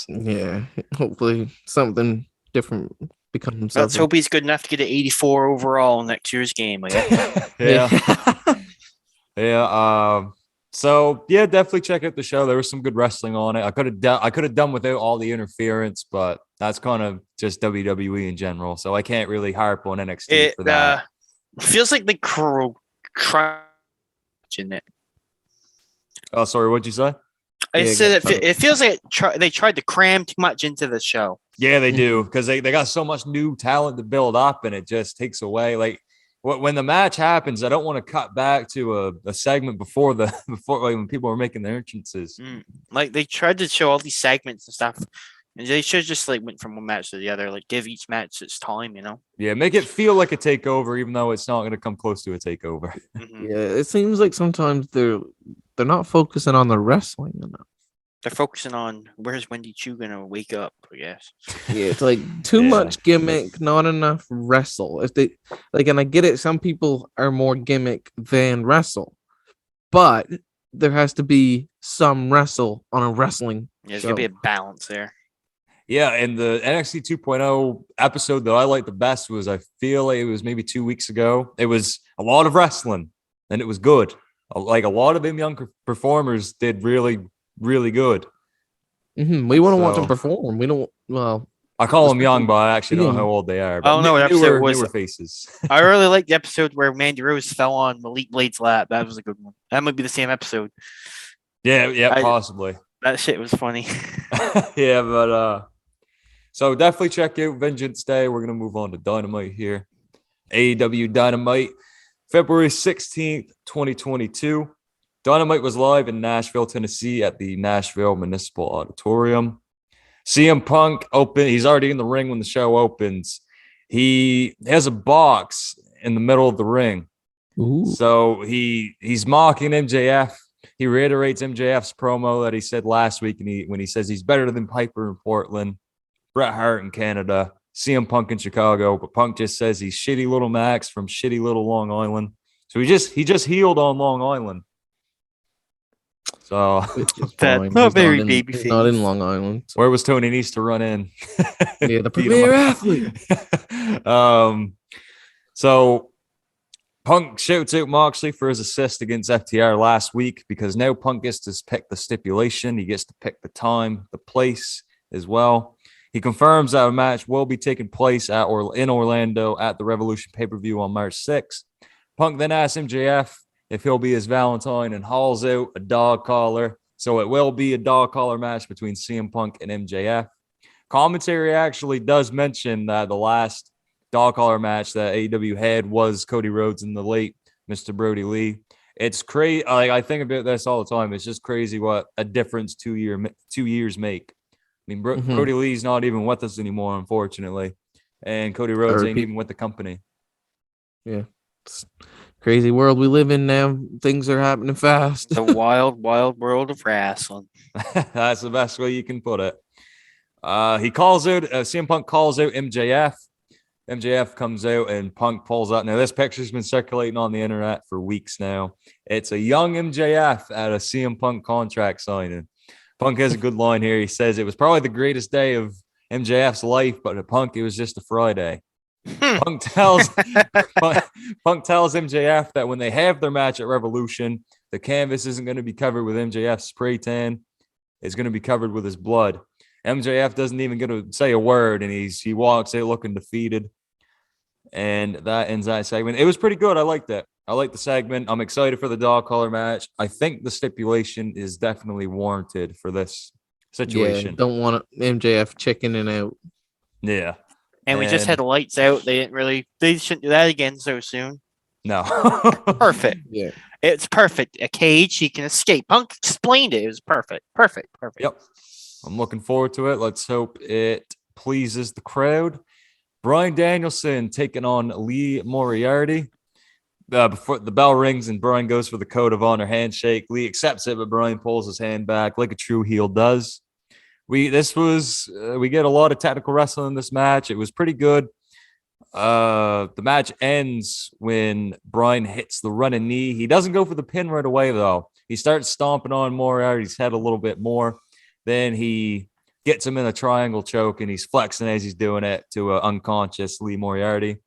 Yeah, hopefully something different becomes. Let's hope he's good enough to get an 84 overall next year's game. Yeah. Yeah. So yeah, definitely check out the show. There was some good wrestling on it. I could have done without all the interference, but that's kind of just WWE in general. So I can't really harp on NXT for that. Feels like the crunch in it. Oh, sorry, what'd you say? I said it feels like they tried to cram too much into the show. Yeah, they do, because they got so much new talent to build up, and it just takes away. Like when the match happens, I don't want to cut back to a segment before when people are making their entrances. Like they tried to show all these segments and stuff, and they should just like went from one match to the other. Like give each match its time, you know? Yeah, make it feel like a takeover, even though it's not going to come close to a takeover. Yeah, it seems like sometimes they're not focusing on the wrestling enough. They're focusing on where's Wendy Chu gonna wake up, I guess. Yeah, it's like too much gimmick, not enough wrestle. If they like, and I get it, some people are more gimmick than wrestle, but there has to be some wrestle on a wrestling. Yeah, there's show. gonna be a balance there. Yeah, and the NXT 2.0 episode that I liked the best was, I feel like it was maybe 2 weeks ago. It was a lot of wrestling, and it was good. Like a lot of them young performers did really, really good. We want to watch them perform. We don't. Well, I call them young, but I actually don't know how old they are. Oh no, episode was newer faces. I really liked the episode where Mandy Rose fell on Malik Blade's lap. That was a good one. That might be the same episode. Yeah, possibly. That shit was funny. Yeah, but so definitely check out Vengeance Day. We're gonna move on to Dynamite here. AEW Dynamite, February 16th, 2022. Dynamite was live in Nashville, Tennessee at the Nashville Municipal Auditorium. CM Punk he's already in the ring when the show opens. He has a box in the middle of the ring. Ooh. So he's mocking MJF. He reiterates MJF's promo that he said last week, and when he says he's better than Piper in Portland, Bret Hart in Canada, CM Punk in Chicago, but Punk just says he's shitty little Max from shitty little Long Island. So he just healed on Long Island. So that's not very babyface. Not in Long Island. So. Where was Tony Nese to run in? Yeah, the premier athlete. So Punk shouts out Moxley for his assist against FTR last week, because now Punk gets to pick the stipulation. He gets to pick the time, the place as well. He confirms that a match will be taking place in Orlando at the Revolution pay-per-view on March 6th. Punk then asks MJF if he'll be his Valentine and hauls out a dog collar. So it will be a dog collar match between CM Punk and MJF. Commentary actually does mention that the last dog collar match that AEW had was Cody Rhodes and the late Mr. Brody Lee. It's crazy. I think about this all the time. It's just crazy what a difference 2 years make. I mean, Brody Lee's not even with us anymore, unfortunately. And Cody Rhodes ain't even with the company. Yeah. It's crazy world we live in now. Things are happening fast. The wild, wild world of wrestling. That's the best way you can put it. He calls out, CM Punk calls out MJF. MJF comes out and Punk pulls out. Now, this picture's been circulating on the internet for weeks now. It's a young MJF at a CM Punk contract signing. Punk has a good line here. He says, "It was probably the greatest day of MJF's life, but to Punk, it was just a Friday. Punk tells MJF that when they have their match at Revolution, the canvas isn't going to be covered with MJF's spray tan. It's going to be covered with his blood. MJF doesn't even get to say a word, and he walks out looking defeated. And that ends that segment. It was pretty good. I liked it. I like the segment. I'm excited for the dog collar match. I think the stipulation is definitely warranted for this situation. Yeah, don't want MJF chickening out. Yeah. And we just had the lights out. They shouldn't do that again so soon. No. Perfect. Yeah. It's perfect. A cage, he can escape. Punk explained it. It was perfect. Perfect. Yep. I'm looking forward to it. Let's hope it pleases the crowd. Bryan Danielson taking on Lee Moriarty. Before the bell rings and Bryan goes for the code of honor handshake. Lee accepts it, but Bryan pulls his hand back like a true heel does. We get a lot of technical wrestling in this match. It was pretty good. The match ends when Bryan hits the running knee. He doesn't go for the pin right away, though. He starts stomping on Moriarty's head a little bit more. Then he gets him in a triangle choke, and he's flexing as he's doing it to an unconscious Lee Moriarty.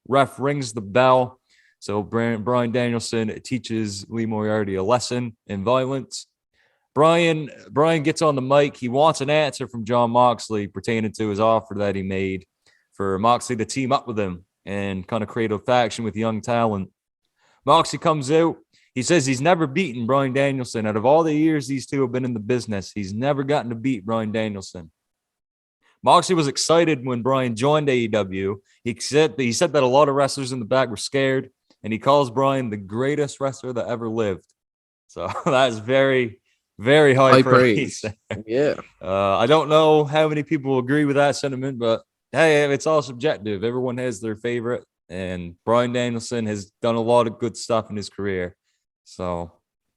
Ref rings the bell. So Bryan Danielson teaches Lee Moriarty a lesson in violence. Bryan gets on the mic. He wants an answer from Jon Moxley pertaining to his offer that he made for Moxley to team up with him and kind of create a faction with young talent. Moxley comes out. He says he's never beaten Bryan Danielson. Out of all the years these two have been in the business, he's never gotten to beat Bryan Danielson. Moxley was excited when Bryan joined AEW. He said that a lot of wrestlers in the back were scared, and he calls Bryan the greatest wrestler that ever lived. So that's very, very high praise. Yeah. I don't know how many people agree with that sentiment, but hey, it's all subjective. Everyone has their favorite, and Bryan Danielson has done a lot of good stuff in his career. So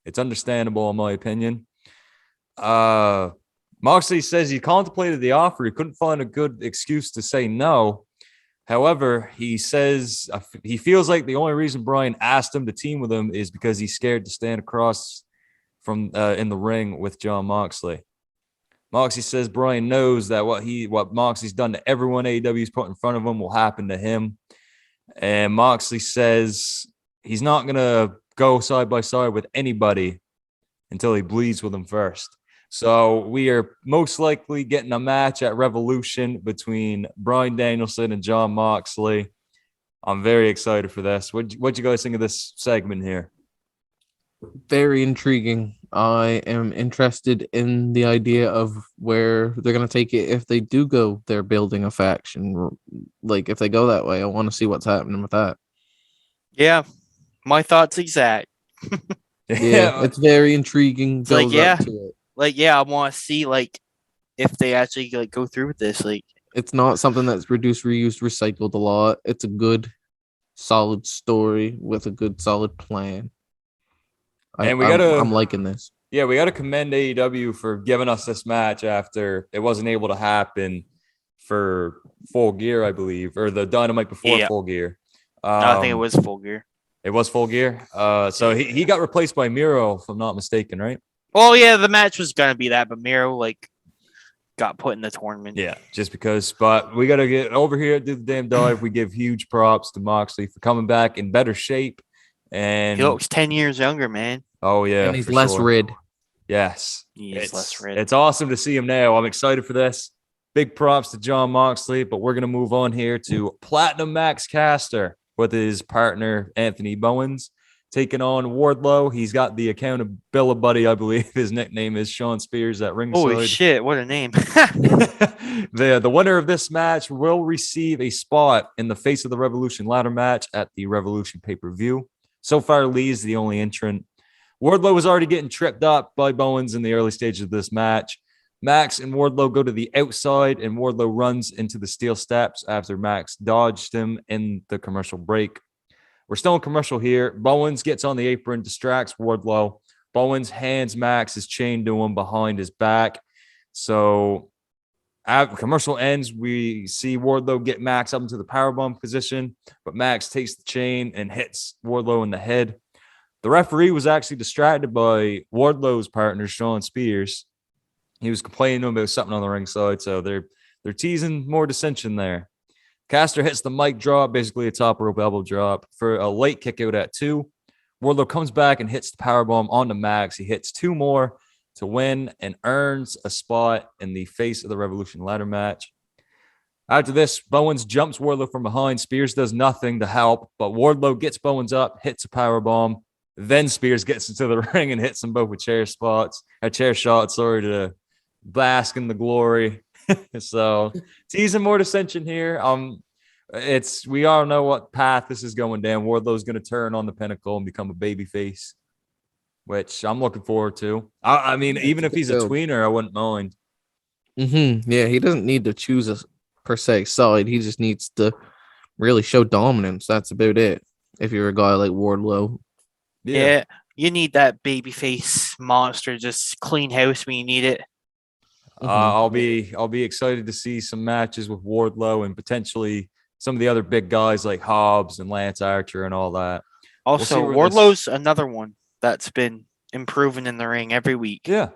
it's understandable in my opinion. Moxley says he contemplated the offer. He couldn't find a good excuse to say no. However, he says he feels like the only reason Bryan asked him to team with him is because he's scared to stand across from in the ring with Jon Moxley. Moxley says Bryan knows that what Moxley's done to everyone AEW's put in front of him will happen to him. And Moxley says he's not going to go side by side with anybody until he bleeds with them first. So we are most likely getting a match at Revolution between Bryan Danielson and Jon Moxley. I'm very excited for this. What'd you guys think of this segment here? Very intriguing. I am interested in the idea of where they're going to take it if they do go they're building a faction. Like, if they go that way, I want to see what's happening with that. Yeah, my thoughts exact. Yeah, it's very intriguing. It's like, yeah. Up to it. Like, yeah, I want to see, like, if they actually, like, go through with this. Like, it's not something that's reduced, reused, recycled a lot. It's a good, solid story with a good, solid plan. And I'm liking this. Yeah, we got to commend AEW for giving us this match after it wasn't able to happen for Full Gear, I believe, or the Dynamite before Full Gear. I think it was Full Gear. It was Full Gear. So he got replaced by Miro, if I'm not mistaken, right? Well, yeah, the match was gonna be that, but Miro got put in the tournament. Yeah, just because. But we gotta get over here, do the damn dive. We give huge props to Moxley for coming back in better shape, and he looks 10 years younger, man. Oh yeah, and he's less rid. Yes, he's less rid. It's awesome to see him now. I'm excited for this. Big props to Jon Moxley, but we're gonna move on here to Platinum Max Caster with his partner Anthony Bowens. Taking on Wardlow. He's got the accountability buddy, I believe his nickname is Sean Spears at ringside. Holy shit, what a name. The winner of this match will receive a spot in the Face of the Revolution ladder match at the Revolution pay-per-view. So far, Lee is the only entrant. Wardlow was already getting tripped up by Bowens in the early stages of this match. Max and Wardlow go to the outside, and Wardlow runs into the steel steps after Max dodged him in the commercial break. We're still in commercial here. Bowens gets on the apron, distracts Wardlow. Bowens hands Max his chain to him behind his back. So commercial ends, we see Wardlow get Max up into the powerbomb position, but Max takes the chain and hits Wardlow in the head. The referee was actually distracted by Wardlow's partner, Sean Spears. He was complaining to him about something on the ringside, so they're they're teasing more dissension there. Caster hits the mic drop, basically a top rope elbow drop for a late kick out at 2. Wardlow comes back and hits the powerbomb on the Max. He hits 2 more to win and earns a spot in the Face of the Revolution ladder match. After this, Bowens jumps Wardlow from behind. Spears does nothing to help, but Wardlow gets Bowens up, hits a powerbomb. Then Spears gets into the ring and hits them both with chair shots, to bask in the glory. So teasing more dissension here. We all know what path this is going down. Wardlow's going to turn on the Pinnacle and become a babyface, which I'm looking forward to. I mean, even if he's a tweener, I wouldn't mind. Yeah, he doesn't need to choose a per se side. He just needs to really show dominance. That's about it. If you're a guy like Wardlow. Yeah, you need that babyface monster just clean house when you need it. I'll be excited to see some matches with Wardlow and potentially some of the other big guys like Hobbs and Lance Archer and all that. Also, Wardlow's another one that's been improving in the ring every week. Yeah.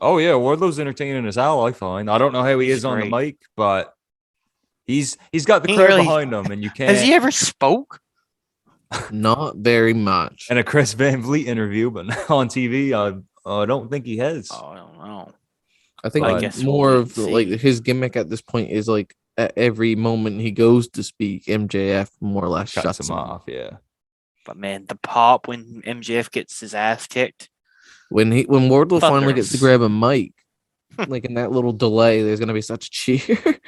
Oh yeah, Wardlow's entertaining as hell, I find. I don't know how he is on the mic, but he's got the crowd behind him, and you can't. Has he ever spoke? Not very much. In a Chris Van Vliet interview, but on TV, I don't think he has. Oh, I don't know. I think more of his gimmick at this point is like at every moment he goes to speak, MJF more or less shuts him off. Yeah. But man, the pop when MJF gets his ass kicked. When Wardlow finally gets to grab a mic, like in that little delay, there's gonna be such a cheer.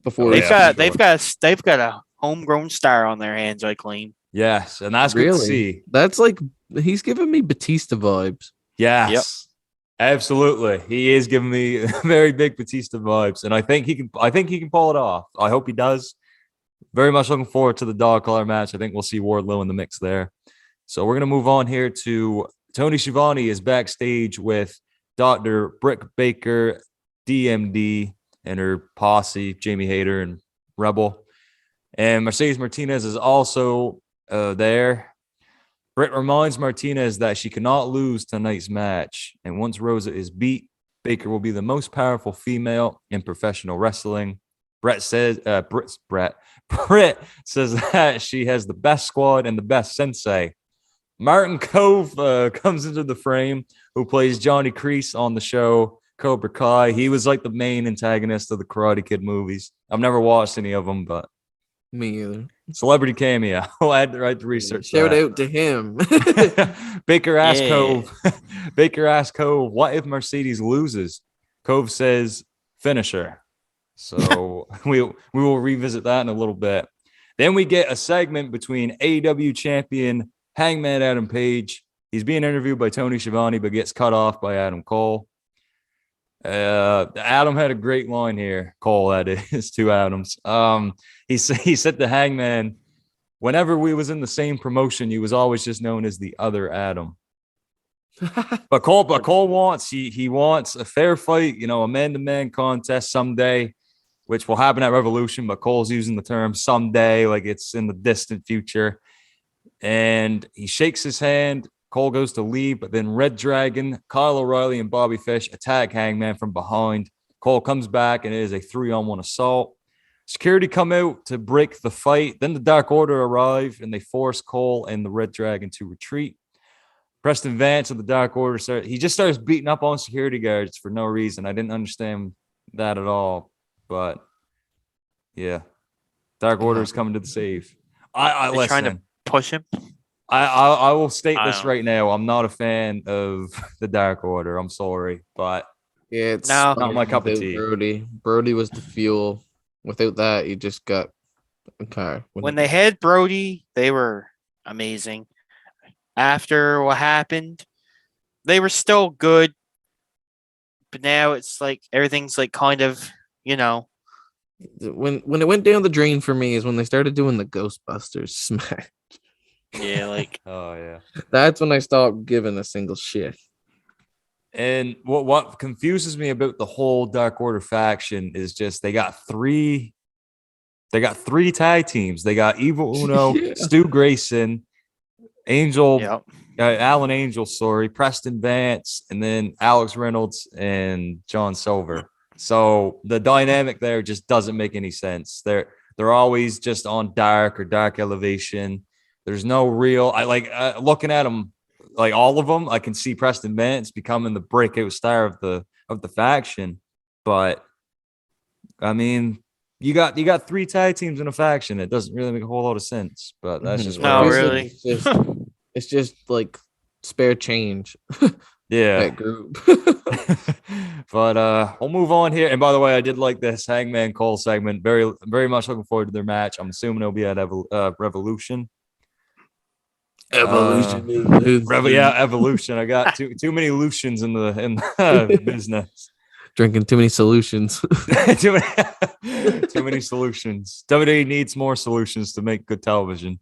Before they've got a homegrown star on their hands, I claim. Yes, and that's good to see. That's like he's giving me Batista vibes. Yes. Yep. Absolutely. He is giving me very big Batista vibes, and I think he can pull it off. I hope he does. Very much looking forward to the dog collar match. I think we'll see Wardlow in the mix there. So we're going to move on here to Tony Schiavone is backstage with Dr. Britt Baker, DMD, and her posse, Jamie Hayter and Rebel. And Mercedes Martinez is also there. Britt reminds Martinez that she cannot lose tonight's match. And once Rosa is beat, Baker will be the most powerful female in professional wrestling. Britt says that she has the best squad and the best sensei. Martin Cove comes into the frame, who plays Johnny Kreese on the show Cobra Kai. He was like the main antagonist of the Karate Kid movies. I've never watched any of them, but me either. Celebrity cameo. I had to research. Shout out to him. Baker asked Cove. Baker asked Cove, "What if Mercedes loses?" Cove says, "Finish her." So we will revisit that in a little bit. Then we get a segment between AEW champion Hangman Adam Page. He's being interviewed by Tony Schiavone, but gets cut off by Adam Cole. Adam had a great line here. Cole, that is, two Adams. He said to Hangman, whenever we was in the same promotion, he was always just known as the other Adam. But Cole wants he wants a fair fight, a man-to-man contest someday, which will happen at Revolution. But Cole's using the term someday, like it's in the distant future. And he shakes his hand. Cole goes to leave, but then Red Dragon, Kyle O'Reilly, and Bobby Fish attack Hangman from behind. Cole comes back, and it is a 3-on-1 assault. Security come out to break the fight. Then the Dark Order arrive, and they force Cole and the Red Dragon to retreat. Preston Vance of the Dark Order starts beating up on security guards for no reason. I didn't understand that at all, but yeah, Dark Order is coming to the save. I listen. Trying to push him. I will state this right now. I'm not a fan of the Dark Order. I'm sorry, but it's not my cup of tea. Brody was the fuel. Without that, you just got okay. When they had Brody, they were amazing. After what happened, they were still good, but now it's like everything's like kind of, When it went down the drain for me is when they started doing the Ghostbusters smash. Yeah, like oh yeah. That's when I stopped giving a single shit. And what confuses me about the whole Dark Order faction is just they got three tag teams. They got Evil Uno, Stu Grayson, Angel, Alan Angel, Preston Vance, and then Alex Reynolds and John Silver. So the dynamic there just doesn't make any sense. They're always just on dark or dark elevation. There's no real. I like looking at them, like all of them. I can see Preston Vance becoming the breakout star of the faction, but I mean, you got 3 tag teams in a faction. It doesn't really make a whole lot of sense. But that's just No, what really. It's just like spare change. Yeah. That group. But we'll move on here. And by the way, I did like this Hangman Cole segment. Very, very much looking forward to their match. I'm assuming it'll be at Revolution. Evolution. Evolution. I got too many Lucians in the business. Drinking too many solutions. too many solutions. WWE needs more solutions to make good television.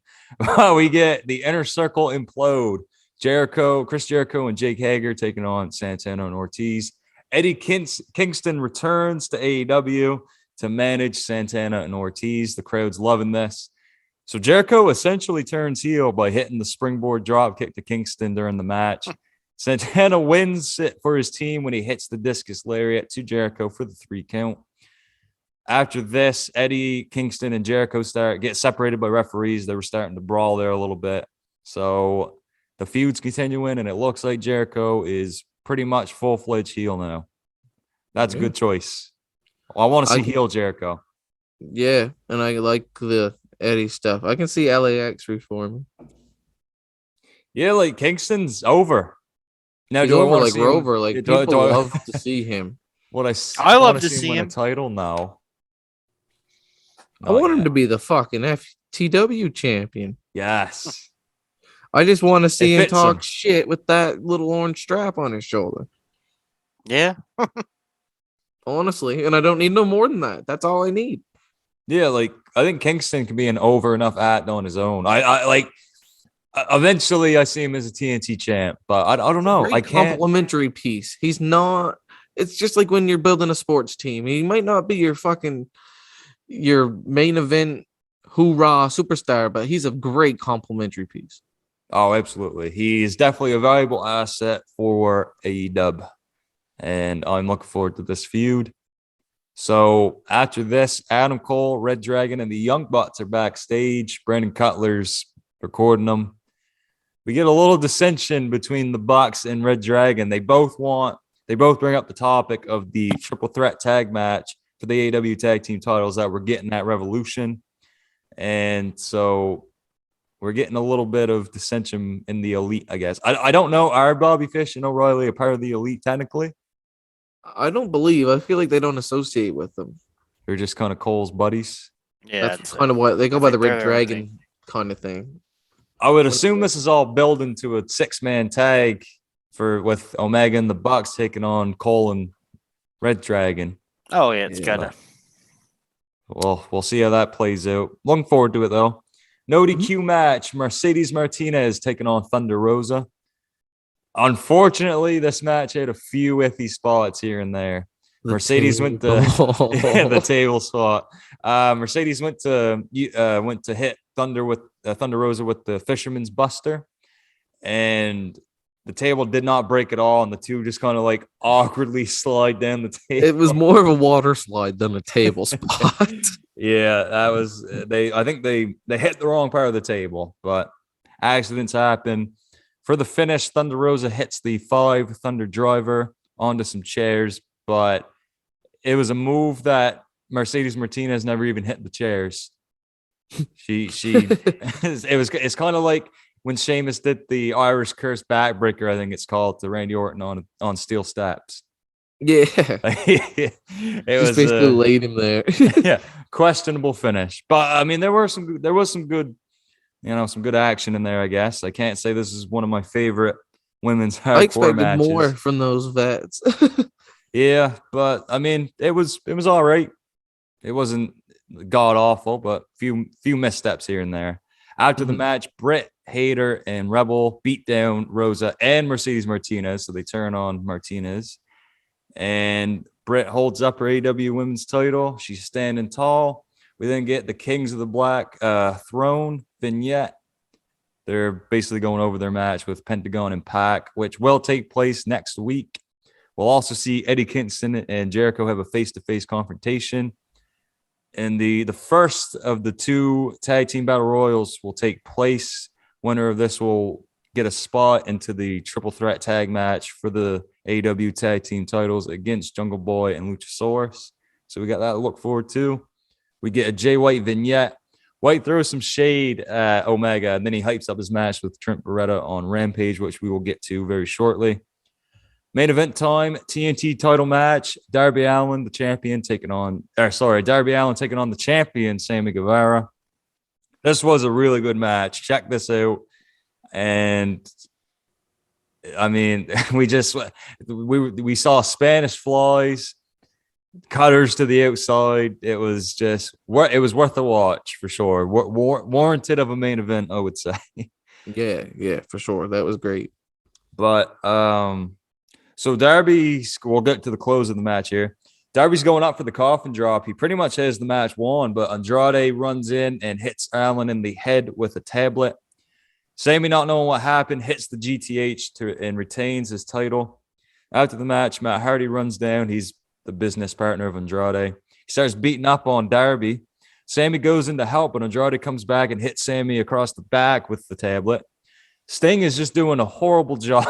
We get the Inner Circle implode. Chris Jericho and Jake Hager taking on Santana and Ortiz. Eddie Kingston returns to AEW to manage Santana and Ortiz. The crowd's loving this. So Jericho essentially turns heel by hitting the springboard drop kick to Kingston during the match. Santana wins it for his team when he hits the discus lariat to Jericho for the 3 count. After this, Eddie, Kingston, and Jericho get separated by referees. They were starting to brawl there a little bit. So the feud's continuing, and it looks like Jericho is pretty much full-fledged heel now. That's a good choice. I want to see heel Jericho. Yeah, and I like the Eddie stuff. I can see LAX reforming. Yeah, like Kingston's over. Now, He's do over I want like to see Rover? Like people I love to see him. I love to see win him. a title now. I want him to be the fucking FTW champion. Yes. I just want to see him fits talk him. shit with that little orange strap on his shoulder. Yeah. Honestly, and I don't need no more than that. That's all I need. Yeah, like I think Kingston can be an over enough act on his own. I like eventually I see him as a TNT champ, but I don't know. I can't. Complimentary piece. He's not. It's just like when you're building a sports team. He might not be your main event hoorah superstar, but he's a great complimentary piece. Oh, absolutely. He is definitely a valuable asset for AEW. And I'm looking forward to this feud. So after this, Adam Cole, Red Dragon, and the Young Bucks are backstage. Brandon Cutler's recording them. We get a little dissension between the Bucks and Red Dragon. They both bring up the topic of the triple threat tag match for the AEW tag team titles that we're getting at Revolution. And so we're getting a little bit of dissension in the elite, I guess. I don't know. Are Bobby Fish and O'Reilly a part of the elite technically? I don't believe. I feel like they don't associate with them. They're just kind of Cole's buddies. Yeah. That's kind of what they go by the Red they're Dragon kind of thing. I would assume this is all building to a 6-man tag with Omega and the Bucks taking on Cole and Red Dragon. Oh, yeah. It's gotta. Well, we'll see how that plays out. Looking forward to it, though. No DQ match. Mercedes Martinez taking on Thunder Rosa. Unfortunately, this match had a few iffy spots here and there. Mercedes went to the table spot. Mercedes went to hit Thunder Rosa with the Fisherman's Buster, and the table did not break at all, and the two just kind of like awkwardly slide down the table. It was more of a water slide than a table spot. Yeah, that was I think they hit the wrong part of the table, but accidents happen. For the finish, Thunder Rosa hits the 5 Thunder Driver onto some chairs, but it was a move that Mercedes Martinez never even hit the chairs. It's kind of like when Sheamus did the Irish Curse backbreaker, I think it's called, to Randy Orton on steel steps. Yeah, it was basically laid him there. Yeah, questionable finish, but I mean there was some good, some good action in there. I guess I can't say this is one of my favorite women's hardcore I expected matches. more from those vets. Yeah, but I mean it was all right. It wasn't god awful, but few missteps here and there. After the match, Britt, Hayter, and Rebel beat down Rosa and Mercedes Martinez, so they turn on Martinez. And Britt holds up her AEW Women's title. She's standing tall. We then get the Kings of the Black Throne vignette. They're basically going over their match with Pentagon and Pac, which will take place next week. We'll also see Eddie Kingston and Jericho have a face-to-face confrontation. And the first of the 2 tag team battle royals will take place. Winner of this will get a spot into the triple threat tag match for the AEW tag team titles against Jungle Boy and Luchasaurus. So we got that to look forward to. We get a Jay White vignette. White throws some shade at Omega, and then he hypes up his match with Trent Beretta on Rampage, which we will get to very shortly. Main event time, TNT title match. Darby Allin taking on the champion, Sammy Guevara. This was a really good match. Check this out. And I mean, we saw Spanish flies, cutters to the outside. It was worth a watch for sure. Warranted of a main event, I would say. Yeah, for sure. That was great. But so Darby, we'll get to the close of the match here. Darby's going up for the coffin drop. He pretty much has the match won, but Andrade runs in and hits Allin in the head with a tablet. Sammy, not knowing what happened, hits the GTH and retains his title. After the match, Matt Hardy runs down. He's the business partner of Andrade. He starts beating up on Darby. Sammy goes in to help, but Andrade comes back and hits Sammy across the back with the tablet. Sting is just doing a horrible job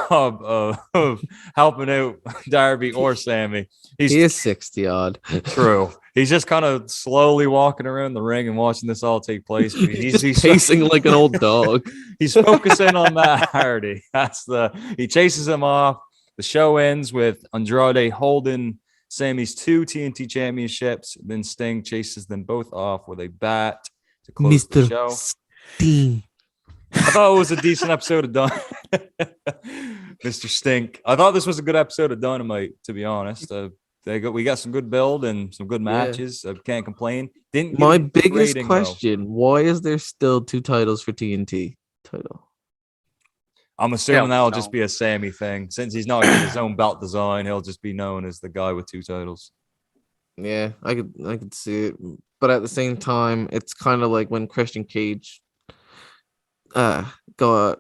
of helping out Darby or Sammy. He is 60 odd. True. He's just kind of slowly walking around the ring and watching this all take place. He's pacing like an old dog. He's focusing on Matt Hardy. He chases him off. The show ends with Andrade holding Sammy's 2 TNT championships. Then Sting chases them both off with a bat to close the show. Sting. I thought it was a decent episode of Mr. Stink. I thought this was a good episode of Dynamite, to be honest. We got some good build and some good matches. I can't complain. My biggest question: why is there still 2 titles for TNT title? I'm assuming that'll just be a Sammy thing. Since he's not getting his own belt design, he'll just be known as the guy with 2 titles. Yeah, I could see it, but at the same time, it's kind of like when Christian Cage got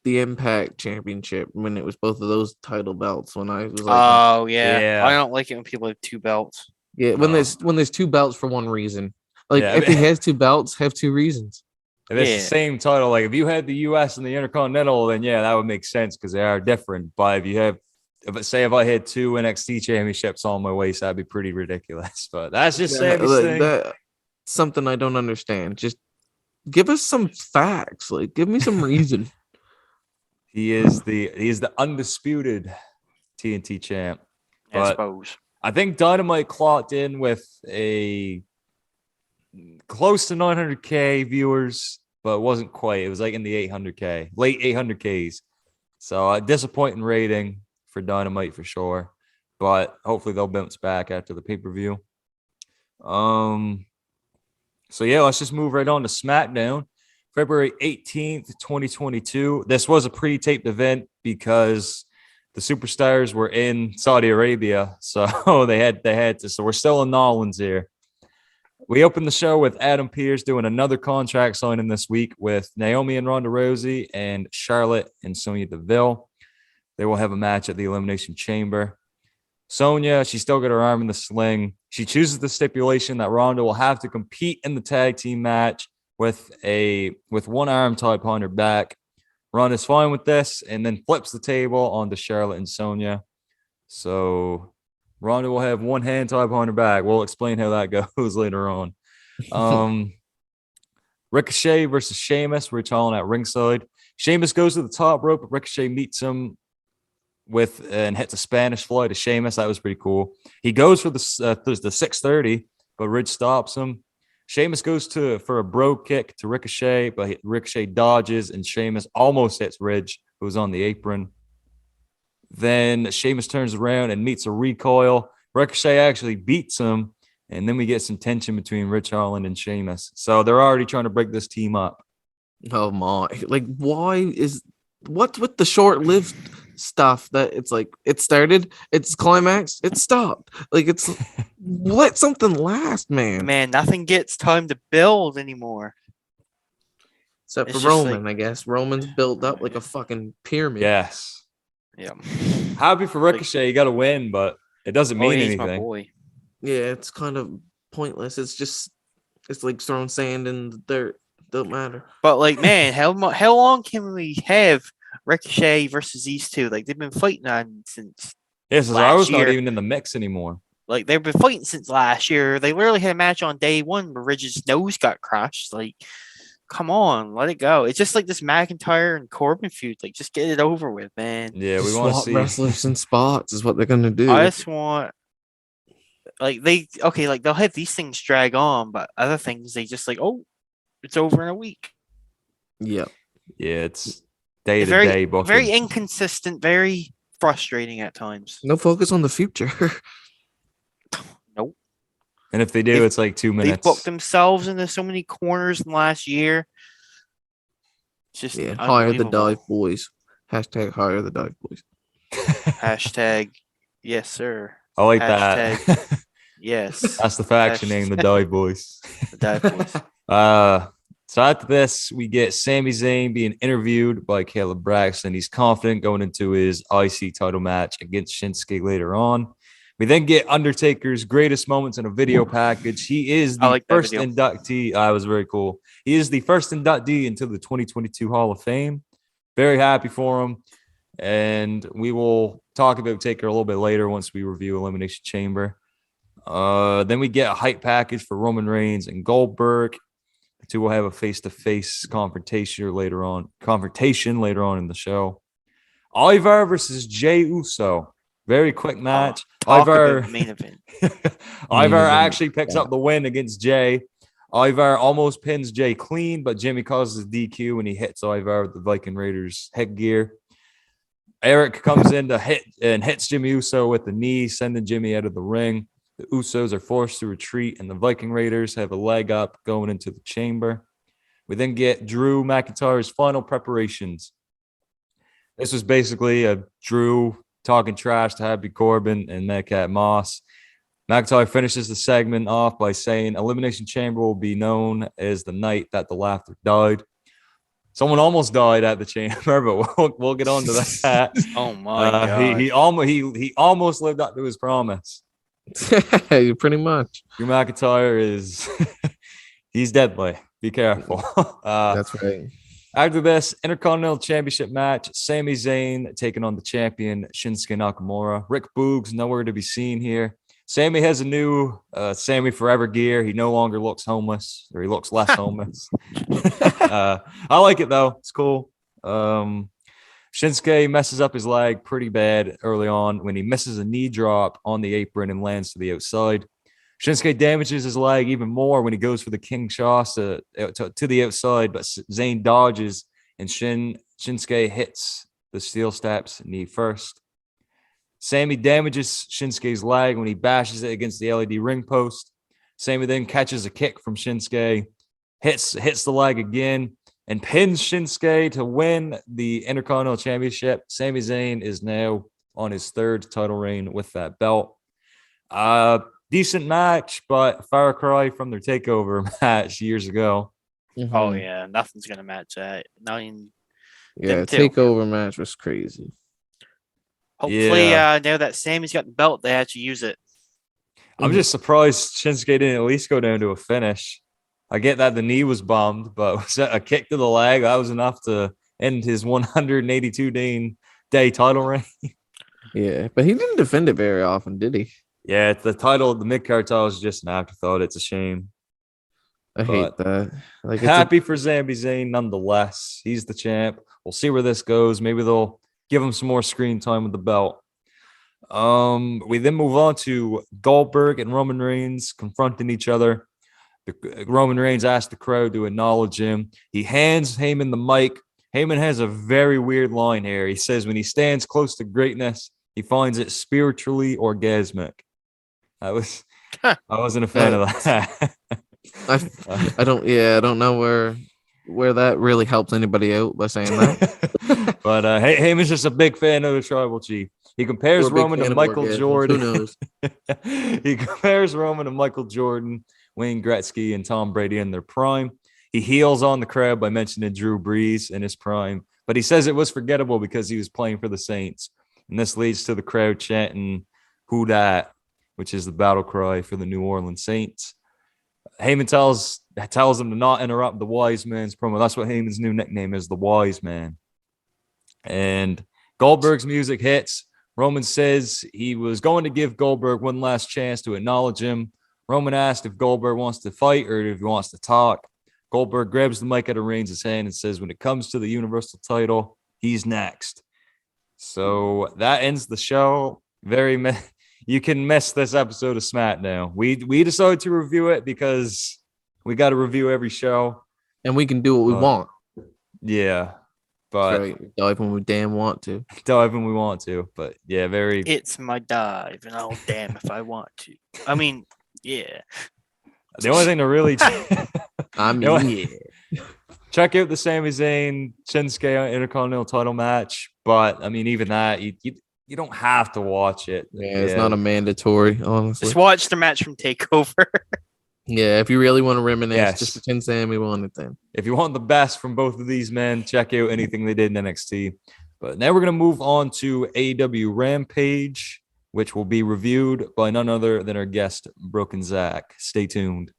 the Impact Championship when it was both of those title belts. When I was like, yeah, I don't like it when people have 2 belts. Yeah, when there's 2 belts for one reason. Like if he has 2 belts, have 2 reasons. If it's the same title, like if you had the US and the Intercontinental, then that would make sense because they are different. But if I had 2 NXT championships on my waist, that'd be pretty ridiculous. But that's just Sammy's thing. That's something I don't understand. Just give us some facts. Like, give me some reason. He is the undisputed TNT champ. I suppose. I think Dynamite clocked in with a close to 900K viewers, but it wasn't quite. It was like in the 800K, late 800Ks. So a disappointing rating for Dynamite for sure. But hopefully they'll bounce back after the pay-per-view. So let's just move right on to SmackDown. February 18th, 2022. This was a pre-taped event because the superstars were in Saudi Arabia, so they had to. So we're still in Nolans here. We opened the show with Adam Pearce doing another contract signing this week with Naomi and Ronda Rousey and Charlotte and Sonya Deville. They will have a match at the Elimination Chamber. Sonya, she still got her arm in the sling. She chooses the stipulation that Ronda will have to compete in the tag team match with one arm tied behind her back. Ronda's fine with this and then flips the table onto Charlotte and Sonya. So Ronda will have one hand tied behind her back. We'll explain how that goes later on. Ricochet versus Sheamus. We're calling at ringside. Sheamus goes to the top rope, but Ricochet meets him and hits a Spanish fly to Sheamus. That was pretty cool. He goes for the 630, but Ridge stops him. Sheamus goes for a bro kick to Ricochet, but Ricochet dodges, and Sheamus almost hits Ridge, who was on the apron. Then Sheamus turns around and meets a recoil. Ricochet actually beats him, and then we get some tension between Rich Holland and Sheamus. So they're already trying to break this team up. Oh my! Like, what's with the short-lived stuff that it's like it started, it's climax, it stopped. Like it's let something last, man. Man, nothing gets time to build anymore. Except for Roman, I guess. Roman's built up like a fucking pyramid. Yes. Yeah. Happy for Ricochet. You got to win, but it doesn't mean he's my anything. boy. Yeah, it's kind of pointless. It's like throwing sand in the dirt. Don't matter. But like, man, how long can we have Ricochet versus these two? Like they've been fighting on since Yes, last I was year. not even in the mix anymore. Like they've been fighting since last year. They literally had a match on day one where Ridge's nose got crushed. Like, come on, let it go. It's just like this McIntyre and Corbin feud. Like, just get it over with, man. Yeah, we Just want to swap see wrestlers and spots is what they're gonna do. I just want like like they'll have these things drag on, but other things they just like, oh, it's over in a week. Yeah. Yeah, it's day to Very day booking. very inconsistent, very frustrating at times. No focus on the future. Nope. And if they do, it's like 2 They've minutes. booked themselves into so many corners in the last year. It's just Yeah, hire the unbelievable. dive boys. Hashtag hire the dive boys. Hashtag yes, sir. I like Hashtag that. yes. That's the faction name, the Dive Boys. The Dive Boys. So after this, we get Sami Zayn being interviewed by Caleb Braxton. He's confident going into his IC title match against Shinsuke later on. We then get Undertaker's greatest moments in a video package. He is the first inductee. It was very cool. He is the first inductee into the 2022 Hall of Fame. Very happy for him. And we will talk about Taker a little bit later once we review Elimination Chamber. Then we get a hype package for Roman Reigns and Goldberg. The two will have a face-to-face confrontation later on in the show. Ivar versus Jey Uso. Very quick match. Ivar main event. Ivar actually picks up the win against Jey. Ivar almost pins Jey clean, but Jimmy causes DQ when he hits Ivar with the Viking Raiders headgear. Eric comes in to hits Jimmy Uso with the knee, sending Jimmy out of the ring. The Usos are forced to retreat, and the Viking Raiders have a leg up going into the chamber. We then get Drew McIntyre's final preparations. This was basically a Drew talking trash to Happy Corbin and Madcap Moss. McIntyre finishes the segment off by saying Elimination Chamber will be known as the night that the laughter died. Someone almost died at the chamber, but we'll get on to that. Oh my god! He almost lived up to his promise. Pretty much. Drew McIntyre is he's deadly. Be careful. That's right. After this Intercontinental Championship match, Sami Zayn taking on the champion Shinsuke Nakamura. Rick Boogs nowhere to be seen here. Sami has a new Sami Forever gear. He no longer looks homeless, or he looks less homeless. I like it though. It's cool. Shinsuke messes up his leg pretty bad early on when he misses a knee drop on the apron and lands to the outside. Shinsuke damages his leg even more when he goes for the King Shasta to the outside, but Zayn dodges and Shinsuke hits the steel steps knee first. Sami damages Shinsuke's leg when he bashes it against the LED ring post. Sami then catches a kick from Shinsuke, hits the leg again, and pins Shinsuke to win the Intercontinental Championship. Sami Zayn is now on his third title reign with that belt. Decent match, but far cry from their takeover match years ago. Mm-hmm. Oh yeah, nothing's gonna match that. Takeover match was crazy. Hopefully, now that Sammy's got the belt, they actually use it. I'm just surprised Shinsuke didn't at least go down to a finish. I get that the knee was bummed, but was that a kick to the leg? That was enough to end his 182-day title reign. Yeah, but he didn't defend it very often, did he? Yeah, the title, the mid-card title is just an afterthought. It's a shame. I hate that. Like, happy for Sami Zayn nonetheless. He's the champ. We'll see where this goes. Maybe they'll give him some more screen time with the belt. We then move on to Goldberg and Roman Reigns confronting each other. Roman Reigns asks the crowd to acknowledge him. He hands Heyman the mic. Heyman has a very weird line here. He says when he stands close to greatness, he finds it spiritually orgasmic. I wasn't a fan of that. I don't know where that really helps anybody out by saying that. But Heyman's just a big fan of the Tribal Chief. He compares Roman to Michael Jordan. Who knows? He compares Roman to Michael Jordan, Wayne Gretzky, and Tom Brady in their prime. He heels on the crowd by mentioning Drew Brees in his prime, but he says it was forgettable because he was playing for the Saints. And this leads to the crowd chanting, "Who dat?" which is the battle cry for the New Orleans Saints. Heyman tells him to not interrupt the Wise Man's promo. That's what Heyman's new nickname is, the Wise Man. And Goldberg's music hits. Roman says he was going to give Goldberg one last chance to acknowledge him. Roman asked if Goldberg wants to fight or if he wants to talk. Goldberg grabs the mic out of Reigns' hand and says, when it comes to the Universal title, he's next. So that ends the show. You can miss this episode of SmackDown. We decided to review it because we got to review every show. And we can do what we want. Yeah. But right. Dive when we damn want to. Dive when we want to. But yeah, it's my dive, and I'll damn if I want to. I mean, yeah. The only thing to really yeah. Check out the Sami Zayn Shinsuke Intercontinental title match. But I mean, even that, you don't have to watch it. Yeah, it's not a mandatory, honestly. Just watch the match from TakeOver. Yeah, if you really want to reminisce, just pretend Sammy won it then. If you want the best from both of these men, check out anything they did in NXT. But now we're going to move on to AEW Rampage, which will be reviewed by none other than our guest, Broken Zach. Stay tuned.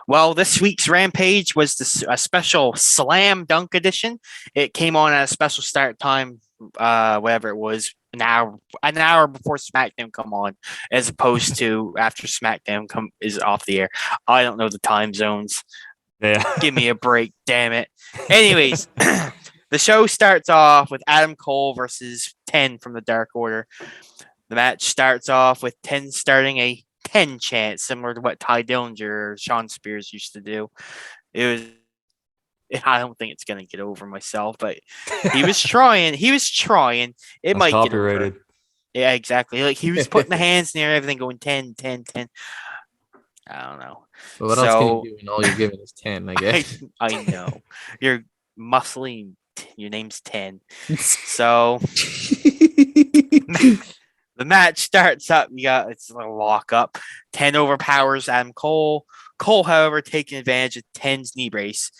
Well, this week's Rampage was a special Slam Dunk edition. It came on at a special start time, whatever it was, an hour before SmackDown come on, as opposed to after SmackDown is off the air. I don't know the time zones. Yeah, give me a break, damn it. Anyways, the show starts off with Adam Cole versus 10 from the Dark Order. The match starts off with 10 starting a 10 chant, similar to what Ty Dillinger or Sean Spears used to do. I don't think it's gonna get over myself, but he was trying. It That's might copyrighted. Get over. Yeah, exactly. Like he was putting the hands in there, everything going 10, 10, 10. I don't know. Well, what else can you do when all you're giving is 10, I guess? I know. You're muscly. Your name's 10. So the match starts up. It's a lock up. 10 overpowers Adam Cole. Cole, however, taking advantage of 10's knee brace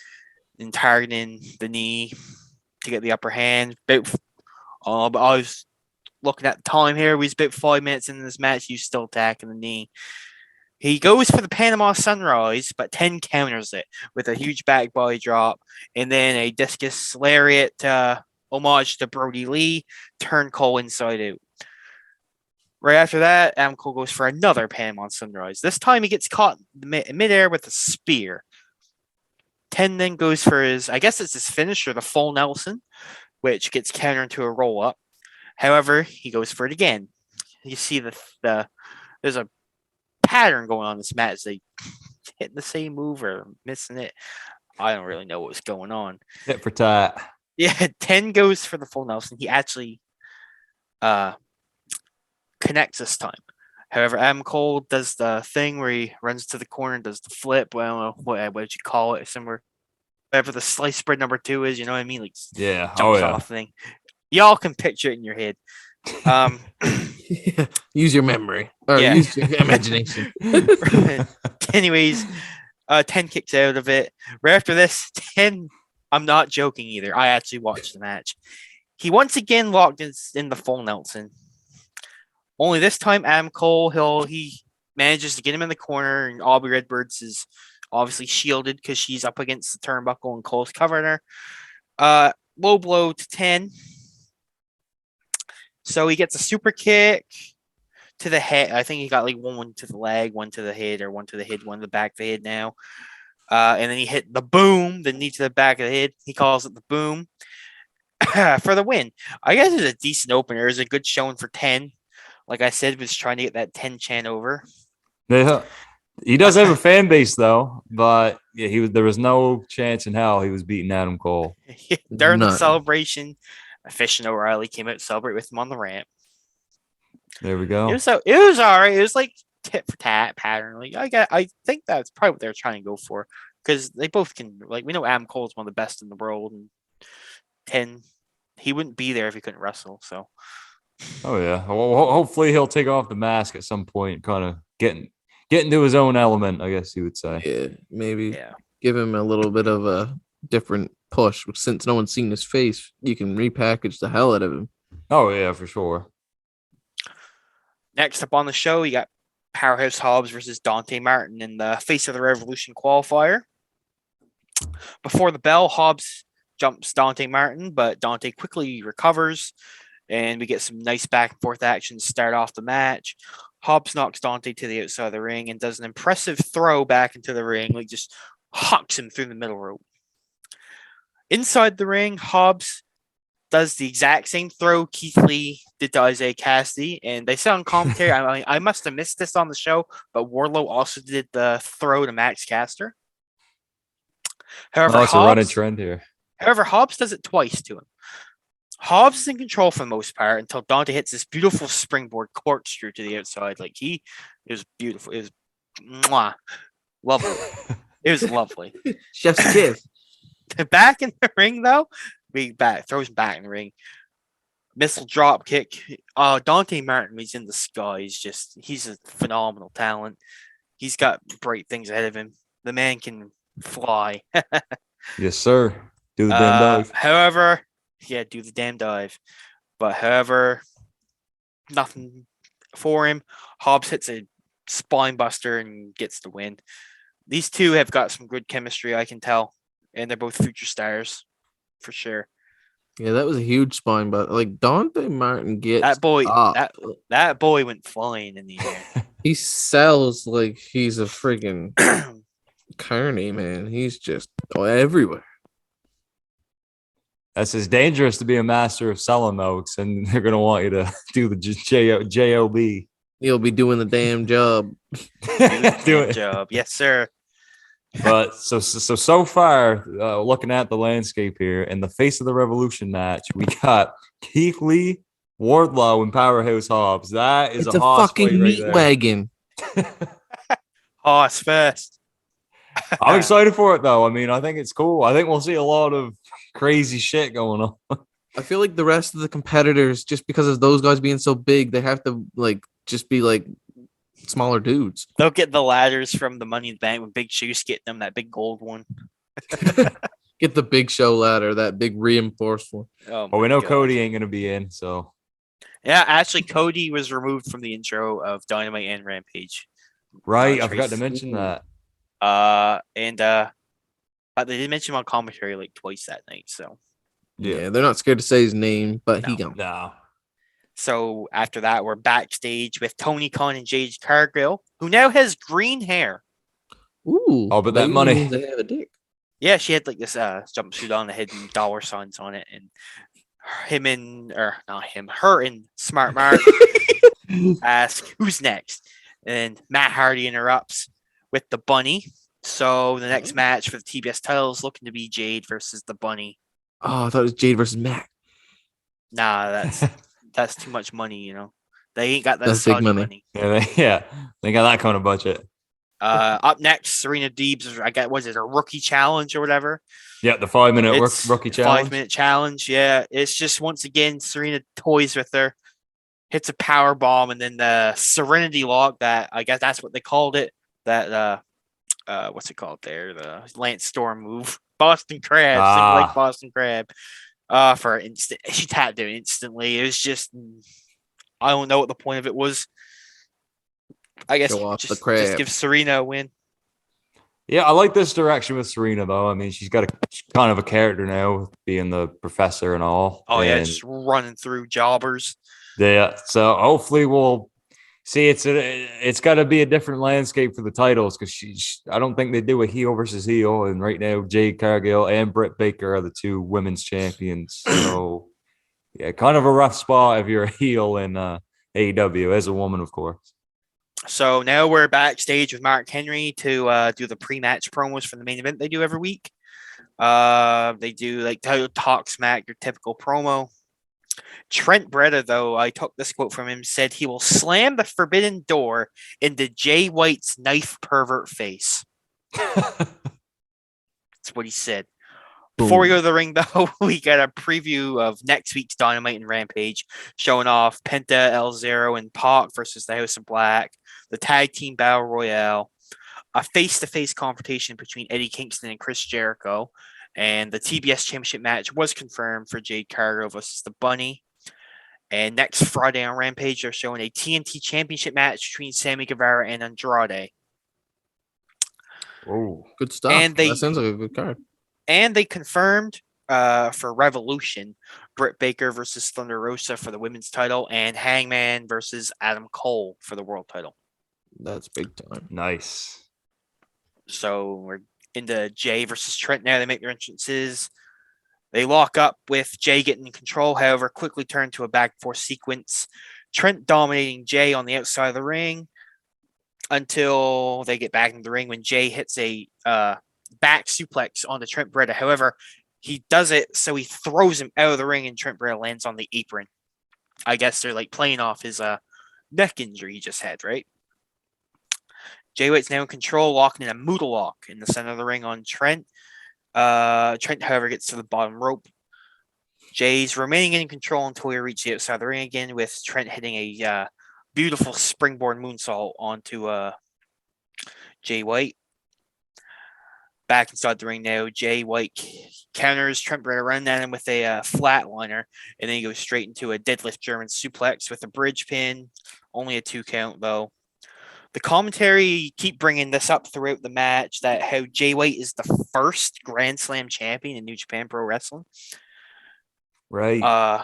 and targeting the knee to get the upper hand. But I was looking at the time here. We was about 5 minutes into this match. He's still attacking the knee. He goes for the Panama Sunrise, but 10 counters it with a huge back body drop and then a discus lariat homage to Brody Lee, turn Cole inside out. Right after that, Adam Cole goes for another Panama Sunrise. This time he gets caught in midair with a spear. 10 then goes for his finisher, the full Nelson, which gets countered into a roll up. However, he goes for it again. You see there's a pattern going on in this match. They hitting the same move or missing it. I don't really know what's going on. Hit for tat. Yeah, 10 goes for the full Nelson. He actually connects this time. However, Adam Cole does the thing where he runs to the corner and does the flip. Well, I don't know what you call it, somewhere. Whatever the slice spread number 2 is, you know what I mean? Like, yeah, jumps off thing. Y'all can picture it in your head. Use your memory or use your imagination. Anyways, 10 kicks out of it. Right after this, 10. I'm not joking either. I actually watched the match. He once again locked in the full Nelson. Only this time, Adam Cole, he manages to get him in the corner, and Aubrey Redbirds is obviously shielded because she's up against the turnbuckle and Cole's covering her. Low blow to 10. So he gets a super kick to the head. I think he got like one to the leg, one to the head, or one to the head, one to the back of the head now. And then he hit the boom, the knee to the back of the head. He calls it the boom for the win. I guess it's a decent opener. It's a good showing for 10. Like I said, was trying to get that 10 chant over. Yeah, he does have a fan base though, but yeah, there was no chance in hell he was beating Adam Cole. During the celebration, Fish and O'Reilly came out to celebrate with him on the ramp. There we go. It was all right. It was like tit for tat pattern. Like I think that's probably what they're trying to go for because they both can. Like we know Adam Cole is one of the best in the world, and 10, he wouldn't be there if he couldn't wrestle. So. Oh yeah. Well, hopefully he'll take off the mask at some point, kind of get into his own element, I guess you would say. Yeah, maybe give him a little bit of a different push. Since no one's seen his face, you can repackage the hell out of him. Oh yeah, for sure. Next up on the show, you got Powerhouse Hobbs versus Dante Martin in the Face of the Revolution qualifier. Before the bell, Hobbs jumps Dante Martin, but Dante quickly recovers, and we get some nice back and forth action to start off the match. Hobbs knocks Dante to the outside of the ring and does an impressive throw back into the ring, like just hucks him through the middle rope. Inside the ring, Hobbs does the exact same throw Keith Lee did to Isaiah Cassidy, and they said on commentary, I must have missed this on the show, but Wardlow also did the throw to Max Caster. However, it's a running trend here. However, Hobbs does it twice to him. Hobbs is in control for the most part until Dante hits this beautiful springboard corkscrew to the outside. Like it was beautiful. It was lovely. It was lovely. Chef's kiss. Back in the ring though, throws him back in the ring. Missile drop kick. Dante Martin is in the sky. He's a phenomenal talent. He's got bright things ahead of him. The man can fly. Yes, sir. Do the damn dive. However, do the damn dive. But however, nothing for him. Hobbs hits a spine buster and gets the win. These two have got some good chemistry, I can tell. And they're both future stars, for sure. Yeah, that was a huge spine, but like Dante Martin gets that boy, up. that boy went flying in the air. He sells like he's a freaking carny, man. He's just everywhere. That's as dangerous to be a master of selling those, and they're gonna want you to do the job. He'll be doing the damn job. Do it. Job, yes, sir. But so far, looking at the landscape here, in the Face of the Revolution match, we got Keith Lee, Wardlow, and Powerhouse Hobbs. That is it's a fucking meat right wagon. Hoss first. I'm excited for it, though. I mean, I think it's cool. I think we'll see a lot of crazy shit going on. I feel like the rest of the competitors, just because of those guys being so big, they have to just be smaller dudes. They'll get the ladders from the Money in the Bank when Big Show's getting them, that big gold one. Get the Big Show ladder, that big reinforced one. Well, we know Cody ain't going to be in, so. Yeah, actually, Cody was removed from the intro of Dynamite and Rampage. Right, I forgot to mention that. And they did mention him on commentary twice that night, so. Yeah, they're not scared to say his name, but he gone. No. So after that, we're backstage with Tony Khan and Jade Cargill, who now has green hair. Ooh. Oh, but that money. They have a dick. Yeah, she had this jumpsuit on that had dollar signs on it, and her and Smart Mark ask who's next, and Matt Hardy interrupts with the Bunny. So the next match for the TBS title is looking to be Jade versus the Bunny. Oh, I thought it was Jade versus Matt. Nah, that's too much money, They ain't got that That's big money. Yeah, they got that kind of budget. Up next, Serena Deeb's, a rookie challenge or whatever? Yeah, the 5-minute rookie challenge. 5-minute challenge, yeah. It's just, once again, Serena toys with her, hits a power bomb, and then the Serenity Lock, that, I guess that's what they called it, that, what's it called there? The Lance Storm move. Boston Crab, Boston Crab. For an instant, she tapped it instantly. It was just, I don't know what the point of it was. I guess just give Serena a win. Yeah, I like this direction with Serena, though. I mean, she's got kind of a character now, being the professor and all. Oh, yeah, just running through jobbers. Yeah, so hopefully we'll see. It's got to be a different landscape for the titles, because I don't think they do a heel versus heel. And right now, Jade Cargill and Britt Baker are the two women's champions. So, yeah, kind of a rough spot if you're a heel in AEW, as a woman, of course. So now we're backstage with Mark Henry to do the pre-match promos for the main event they do every week. They do talk smack, your typical promo. Trent Beretta, though, I took this quote from him, said he will slam the forbidden door into Jay White's knife pervert face. That's what he said. Before we go to the ring, though, we got a preview of next week's Dynamite and Rampage, showing off Penta, El Zero, and Pac versus the House of Black, the Tag Team Battle Royale, a face-to-face confrontation between Eddie Kingston and Chris Jericho, and the TBS Championship match was confirmed for Jade Cargill versus the Bunny. And next Friday on Rampage, they're showing a TNT Championship match between Sammy Guevara and Andrade. Oh, Good stuff. And That sounds like a good card. And they confirmed for Revolution, Britt Baker versus Thunder Rosa for the women's title, and Hangman versus Adam Cole for the world title. That's big time. nice. So we're into Jay versus Trent now. They make their entrances. They lock up with Jay getting in control, however, quickly turn to a back and forth sequence. Trent dominating Jay on the outside of the ring until they get back into the ring when Jay hits a back suplex onto Trent Beretta. However, he does it so he throws him out of the ring and Trent Beretta lands on the apron. I guess they're like playing off his neck injury he just had, right? Jay White's now in control, locking in a Moodle lock in the center of the ring on Trent. Trent, however, gets to the bottom rope. Jay's remaining in control until we reach the outside of the ring again, with Trent hitting a beautiful springboard moonsault onto Jay White. Back inside the ring now, Jay White counters Trent Beretta, running at him with a flatliner, and then he goes straight into a deadlift German suplex with a bridge pin. Only a 2 count, though. The commentary keep bringing this up throughout the match, that how Jay White is the first Grand Slam champion in New Japan Pro Wrestling. Right.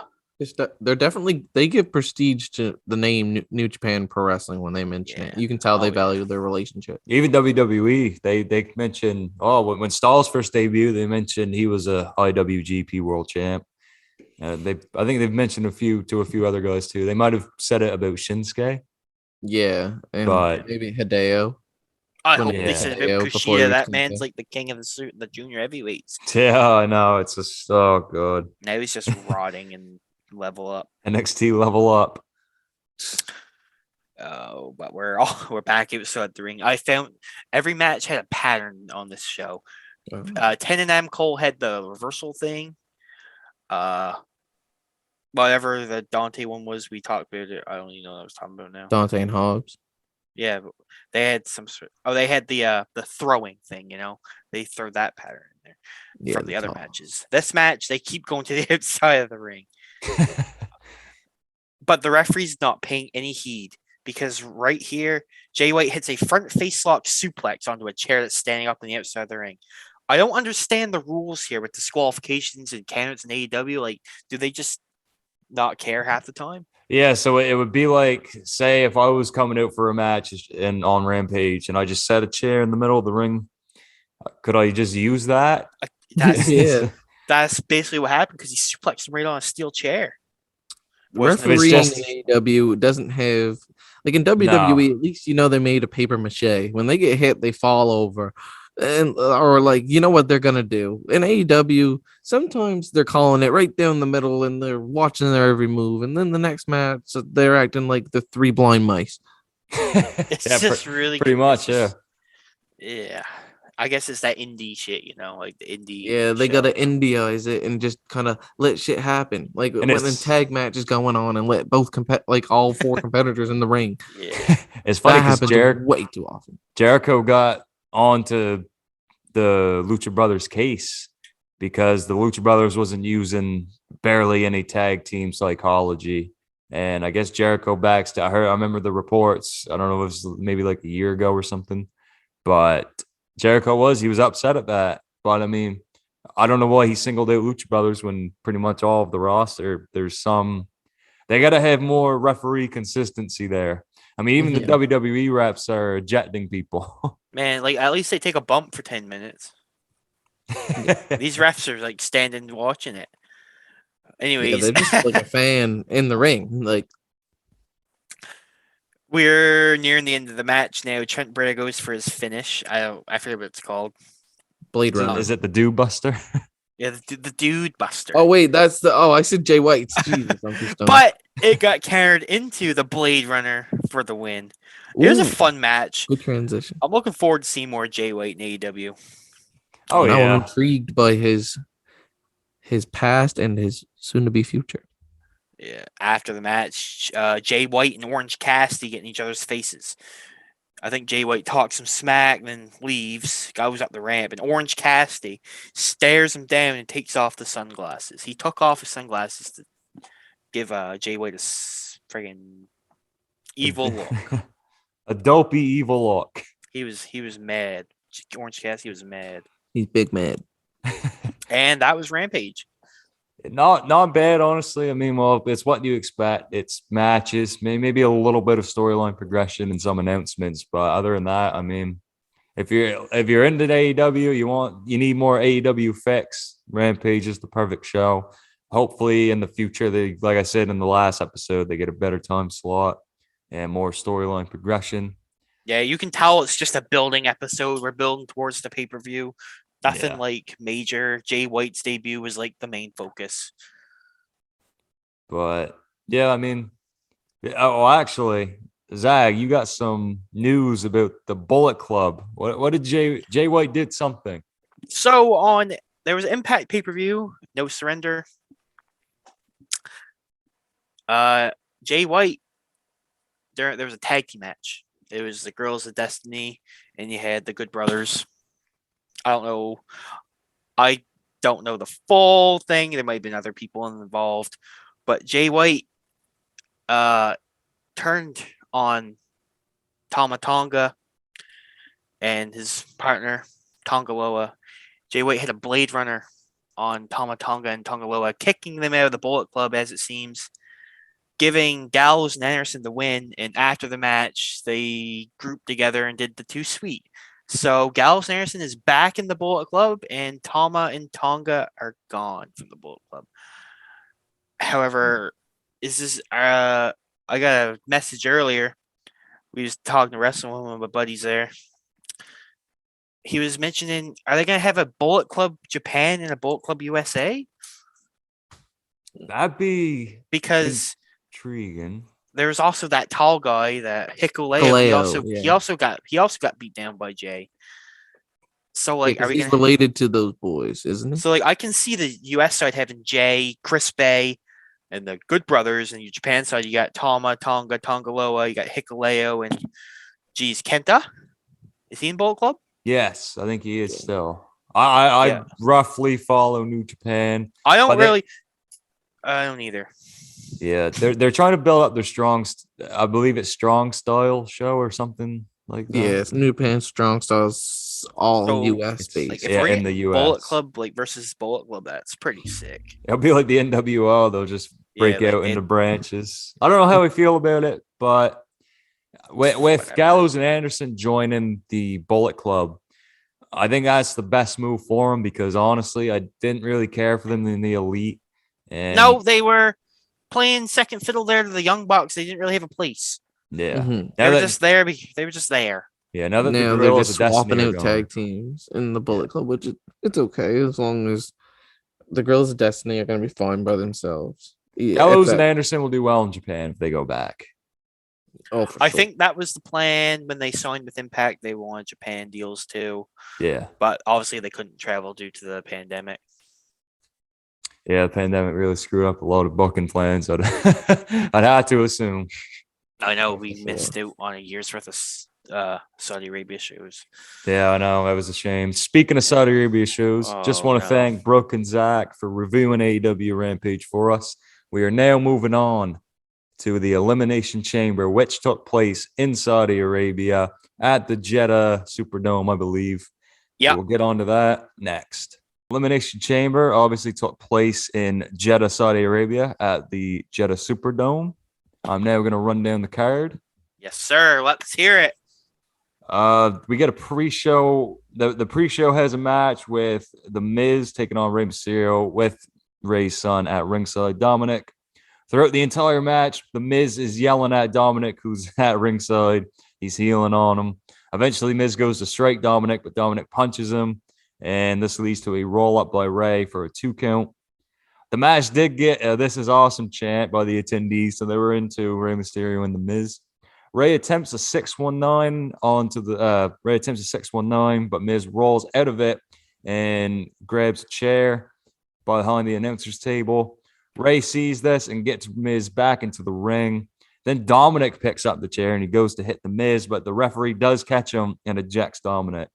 They're definitely, they give prestige to the name New Japan Pro Wrestling when they mention it. You can tell they value their relationship. Even WWE, they mentioned, when Styles first debuted, they mentioned he was a IWGP World Champ. I think they've mentioned a few other guys too. They might have said it about Shinsuke. Yeah, and but maybe Hideo. I hope they said about before Kushida. That man's like the king of the junior heavyweights. Yeah, I know. It's just so good. Now he's just rotting and level up. NXT level up. Oh, but we're back. It was so at the ring. I found every match had a pattern on this show. 10 and M Cole had the reversal thing. Whatever the Dante one was, we talked about it. I don't even know what I was talking about now. Dante and Hobbs. Yeah, but they had some sort. Oh, they had the throwing thing. You know, they throw that pattern in there from the other matches. This match, they keep going to the outside of the ring, but the referee's not paying any heed, because right here, Jay White hits a front face lock suplex onto a chair that's standing up on the outside of the ring. I don't understand the rules here with disqualifications and counts in AEW. Like, do they just not care half the time? Yeah, so it would be like, say, if I was coming out for a match and on Rampage, and I just set a chair in the middle of the ring, could I just use that? That's basically what happened, because he suplexed him right on a steel chair. Refereeing in AEW doesn't have, like in WWE, at least they made a paper mache. When they get hit, they fall over. And or like, you know what they're gonna do in AEW, sometimes they're calling it right down the middle and they're watching their every move, and then the next match they're acting like the 3 blind mice. It's just really pretty much. Yeah, I guess it's that indie shit, like the indie. Yeah, they gotta Indiaize it and just kind of let shit happen, like when a tag match is going on and let both all 4 competitors in the ring. Yeah, it's funny because happens way too often. Jericho got onto the Lucha Brothers case because the Lucha Brothers wasn't using barely any tag team psychology, and I guess Jericho I remember the reports. I don't know if it was maybe like a year ago or something, but Jericho was upset at that. But I mean, I don't know why he singled out Lucha Brothers when pretty much all of the roster, they got to have more referee consistency there. I mean, even the WWE reps are ejecting people. Man, like at least they take a bump for 10 minutes. These refs are like standing watching it. Anyways, they're just like a fan in the ring. Like, we're nearing the end of the match now. Trent Beretta goes for his finish. I forget what it's called. Blade Runner. Is it the Dude Buster? Yeah, the Dude Buster. Oh wait, that's I said Jay White. Jesus, I'm just done. But it got carried into the Blade Runner for the win. It was a fun match. Good transition. I'm looking forward to seeing more Jay White in AEW. Oh, now I'm intrigued by his past and his soon-to-be future. Yeah. After the match, Jay White and Orange Cassidy get in each other's faces. I think Jay White talks some smack, then leaves, goes up the ramp, and Orange Cassidy stares him down and takes off the sunglasses. He took off his sunglasses to give Jay White a friggin' evil look. A dopey evil look. He was mad. Orange Cassidy was mad. He's big mad. And that was Rampage. Not bad, honestly. I mean, well, it's what you expect. It's matches, maybe a little bit of storyline progression and some announcements, but other than that, I mean, if you're into AEW, you need more AEW fix. Rampage is the perfect show. Hopefully, in the future, they, like I said in the last episode, they get a better time slot and more storyline progression. Yeah, you can tell it's just a building episode. We're building towards the pay-per-view. Nothing like major. Jay White's debut was like the main focus. But yeah, I mean, actually, Zag, you got some news about the Bullet Club. What did Jay White did something? So there was Impact pay-per-view, No Surrender. Jay White, there was a tag team match. It was the Girls of Destiny, and you had the Good Brothers. I don't know the full thing. There might have been other people involved, but Jay White turned on Tama Tonga and his partner Tongaloa. Jay White hit a Blade Runner on Tama Tonga and Tongaloa, kicking them out of the Bullet Club, as it seems, giving Gallows and Anderson the win. And after the match, they grouped together and did the Too Sweet. So Gallows and Anderson is back in the Bullet Club, and Tama and Tonga are gone from the Bullet Club. However, I got a message earlier. We was talking to wrestling with one of my buddies there. He was mentioning, are they going to have a Bullet Club Japan and a Bullet Club USA? That'd be because intriguing. There was also that tall guy, that Hikuleo. He also got beat down by Jay. So like, are we he's related to those boys, isn't he? So like, I can see the US side having Jay, Chris Bay, and the Good Brothers, and your Japan side you got Tama, Tonga, Tongaloa, you got Hikuleo, and Kenta. Is he in Bullet Club? Yes, I think he is still. I roughly follow New Japan. I don't either. Yeah, they're trying to build up their strong. I believe it's Strong Style show or something like that. Yeah, it's New Japan Strong Styles, all US based. Like if we're in the US, Bullet Club versus Bullet Club, that's pretty sick. It'll be like the NWO. They'll just break out into branches. I don't know how we feel about it, but with Gallows and Anderson joining the Bullet Club, I think that's the best move for them, because honestly, I didn't really care for them in the Elite. And no, they were playing second fiddle there to the Young Bucks. They didn't really have a place. Yeah, they were just there. They were just there. Yeah, now that they're just swapping out tag teams in the Bullet Club, which it's okay as long as the Girls of Destiny are going to be fine by themselves. Gallows and Anderson will do well in Japan if they go back. Oh, I think that was the plan when they signed with Impact. They wanted Japan deals too. Yeah, but obviously they couldn't travel due to the pandemic. Yeah, the pandemic really screwed up a lot of booking plans. I'd have to assume. I know we missed out on a year's worth of Saudi Arabia shows. Yeah, I know. That was a shame. Speaking of Saudi Arabia shows, just want to thank Brooke and Zach for reviewing AEW Rampage for us. We are now moving on to the Elimination Chamber, which took place in Saudi Arabia at the Jeddah Superdome, I believe. Yeah, so we'll get on to that next. Elimination Chamber obviously took place in Jeddah, Saudi Arabia at the Jeddah Superdome. I'm now going to run down the card. Yes, sir. Let's hear it. We get a pre-show. The pre-show has a match with The Miz taking on Rey Mysterio with Rey's son at ringside, Dominic. Throughout the entire match, The Miz is yelling at Dominic, who's at ringside. He's healing on him. Eventually, Miz goes to strike Dominic, but Dominic punches him, and this leads to a roll-up by Rey for a 2 count. The match did get "This is awesome" chant by the attendees, so they were into Rey Mysterio and The Miz. Rey attempts a 619 but Miz rolls out of it and grabs a chair behind the announcer's table. Rey sees this and gets Miz back into the ring. Then Dominic picks up the chair and he goes to hit The Miz, but the referee does catch him and ejects Dominic.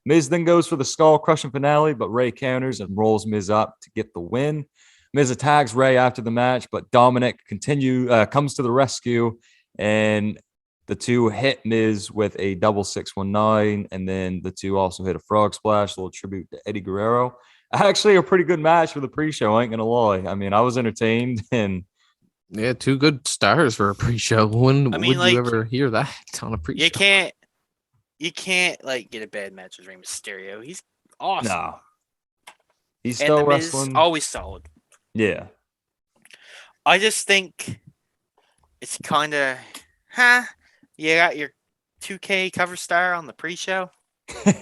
Miz then goes for the skull crushing finale, but Rey counters and rolls Miz up to get the win. Miz attacks Ray after the match, but Dominic comes to the rescue, and the two hit Miz with a double 619, and then the two also hit a frog splash, a little tribute to Eddie Guerrero. Actually, a pretty good match for the pre-show, I ain't gonna lie. I mean, I was entertained, and Yeah, 2 good stars for a pre-show. When I mean, would you ever hear that on a pre-show? You can't like get a bad match with Rey Mysterio. He's awesome. no, he's And still the Miz, wrestling. always solid. Yeah, I just think it's kind of, you got your 2K cover star on the pre-show.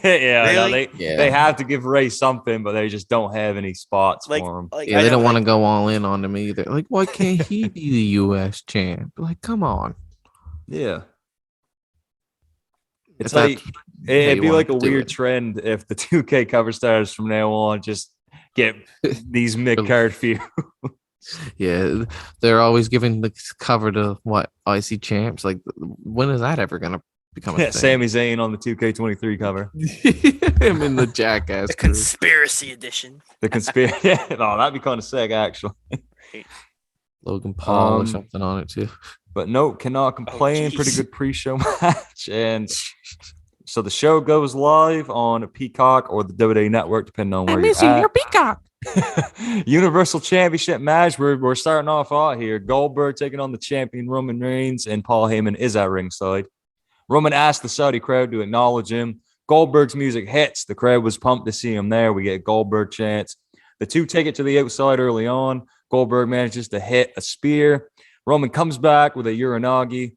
yeah. Really? No, they have to give Ray something, but they just don't have any spots Like, for him. Yeah, they don't want to go all in on him either. Like, why can't he be the U.S. champ? Like, come on. Yeah. It's If like that's it'd you be want like a to do weird it. trend if the 2K cover stars from now on just get these mid-card feuds. Yeah, they're always giving the cover to what IC champs. Like, when is that ever gonna become a Yeah, thing? Sami Zayn on the 2K23 cover. Him in the jackass. the crew. conspiracy edition. The conspiracy. Yeah, no, that'd be kind of sick, actually. Logan Paul or Um, something on it too. But no, cannot complain. Pretty jeez. good pre-show match. And so the show goes live on Peacock or the WWE Network, depending on where you're at. Peacock. Universal Championship match. We're starting off hot here. Goldberg taking on the champion Roman Reigns, and Paul Heyman is at ringside. Roman asked the Saudi crowd to acknowledge him. Goldberg's music hits. The crowd was pumped to see him there. We get Goldberg chants. The two take it to the outside early on. Goldberg manages to hit a spear. Roman comes back with a Uranagi.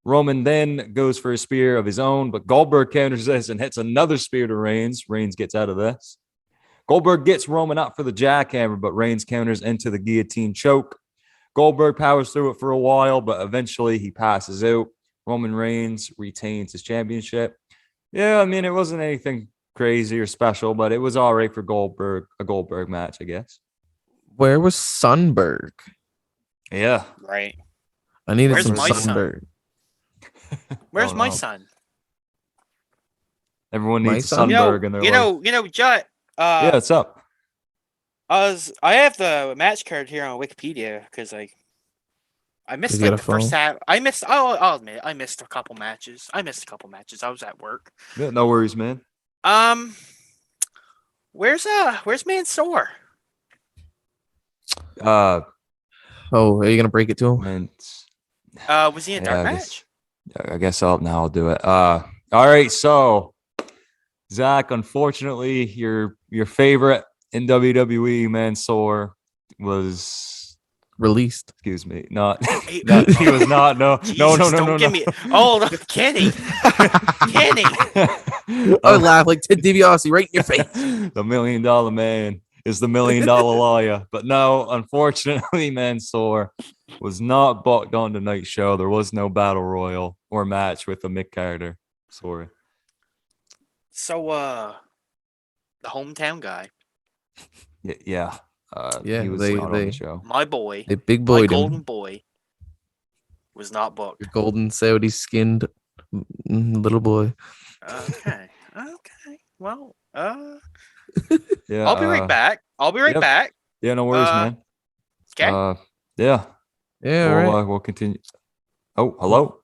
Roman then goes for a spear of his own, but Goldberg counters this and hits another spear to Reigns. Reigns gets out of this. Goldberg gets Roman up for the jackhammer, but Reigns counters into the guillotine choke. Goldberg powers through it for a while, but eventually he passes out. Roman Reigns retains his championship. Yeah, I mean, it wasn't anything crazy or special, but it was all right for Goldberg, a Goldberg match, I guess. Where was Sunberg? Yeah. Right. I needed Where's some my son? Sunberg. Where's Oh, my no. son? Everyone My needs son? Sunberg in their life. Jut. Yeah, what's up? I have the match card here on Wikipedia because I missed You got like a the first phone? half. I'll admit it, I missed a couple matches. I was at work. Yeah, no worries, man. Where's Mansoor? Oh, are you gonna break it to him? And Was he in a dark I match? guess I'll do it. All right, so Zach, unfortunately, your favorite in WWE, Mansoor, was Released. excuse me, not Hey, he was not. No, Jesus, no. don't give me. Oh, no, Kenny. Kenny. I laugh like Ted DiBiase right in your face. The $1 million man is the $1 million liar. But no, unfortunately, Mansoor was not booked on tonight's show. There was no battle royal or match with a Mick Carter. Sorry. So, the hometown guy, Yeah. Yeah, he was they- not on the show. my boy, They big my boyed golden him. boy, was not booked. Your golden Saudi skinned little boy. Okay. Well, Yeah, I'll be right back. yep. back. Yeah, no worries, Uh, man. Okay. Yeah, Yeah, we'll, right. we'll continue. Oh, hello.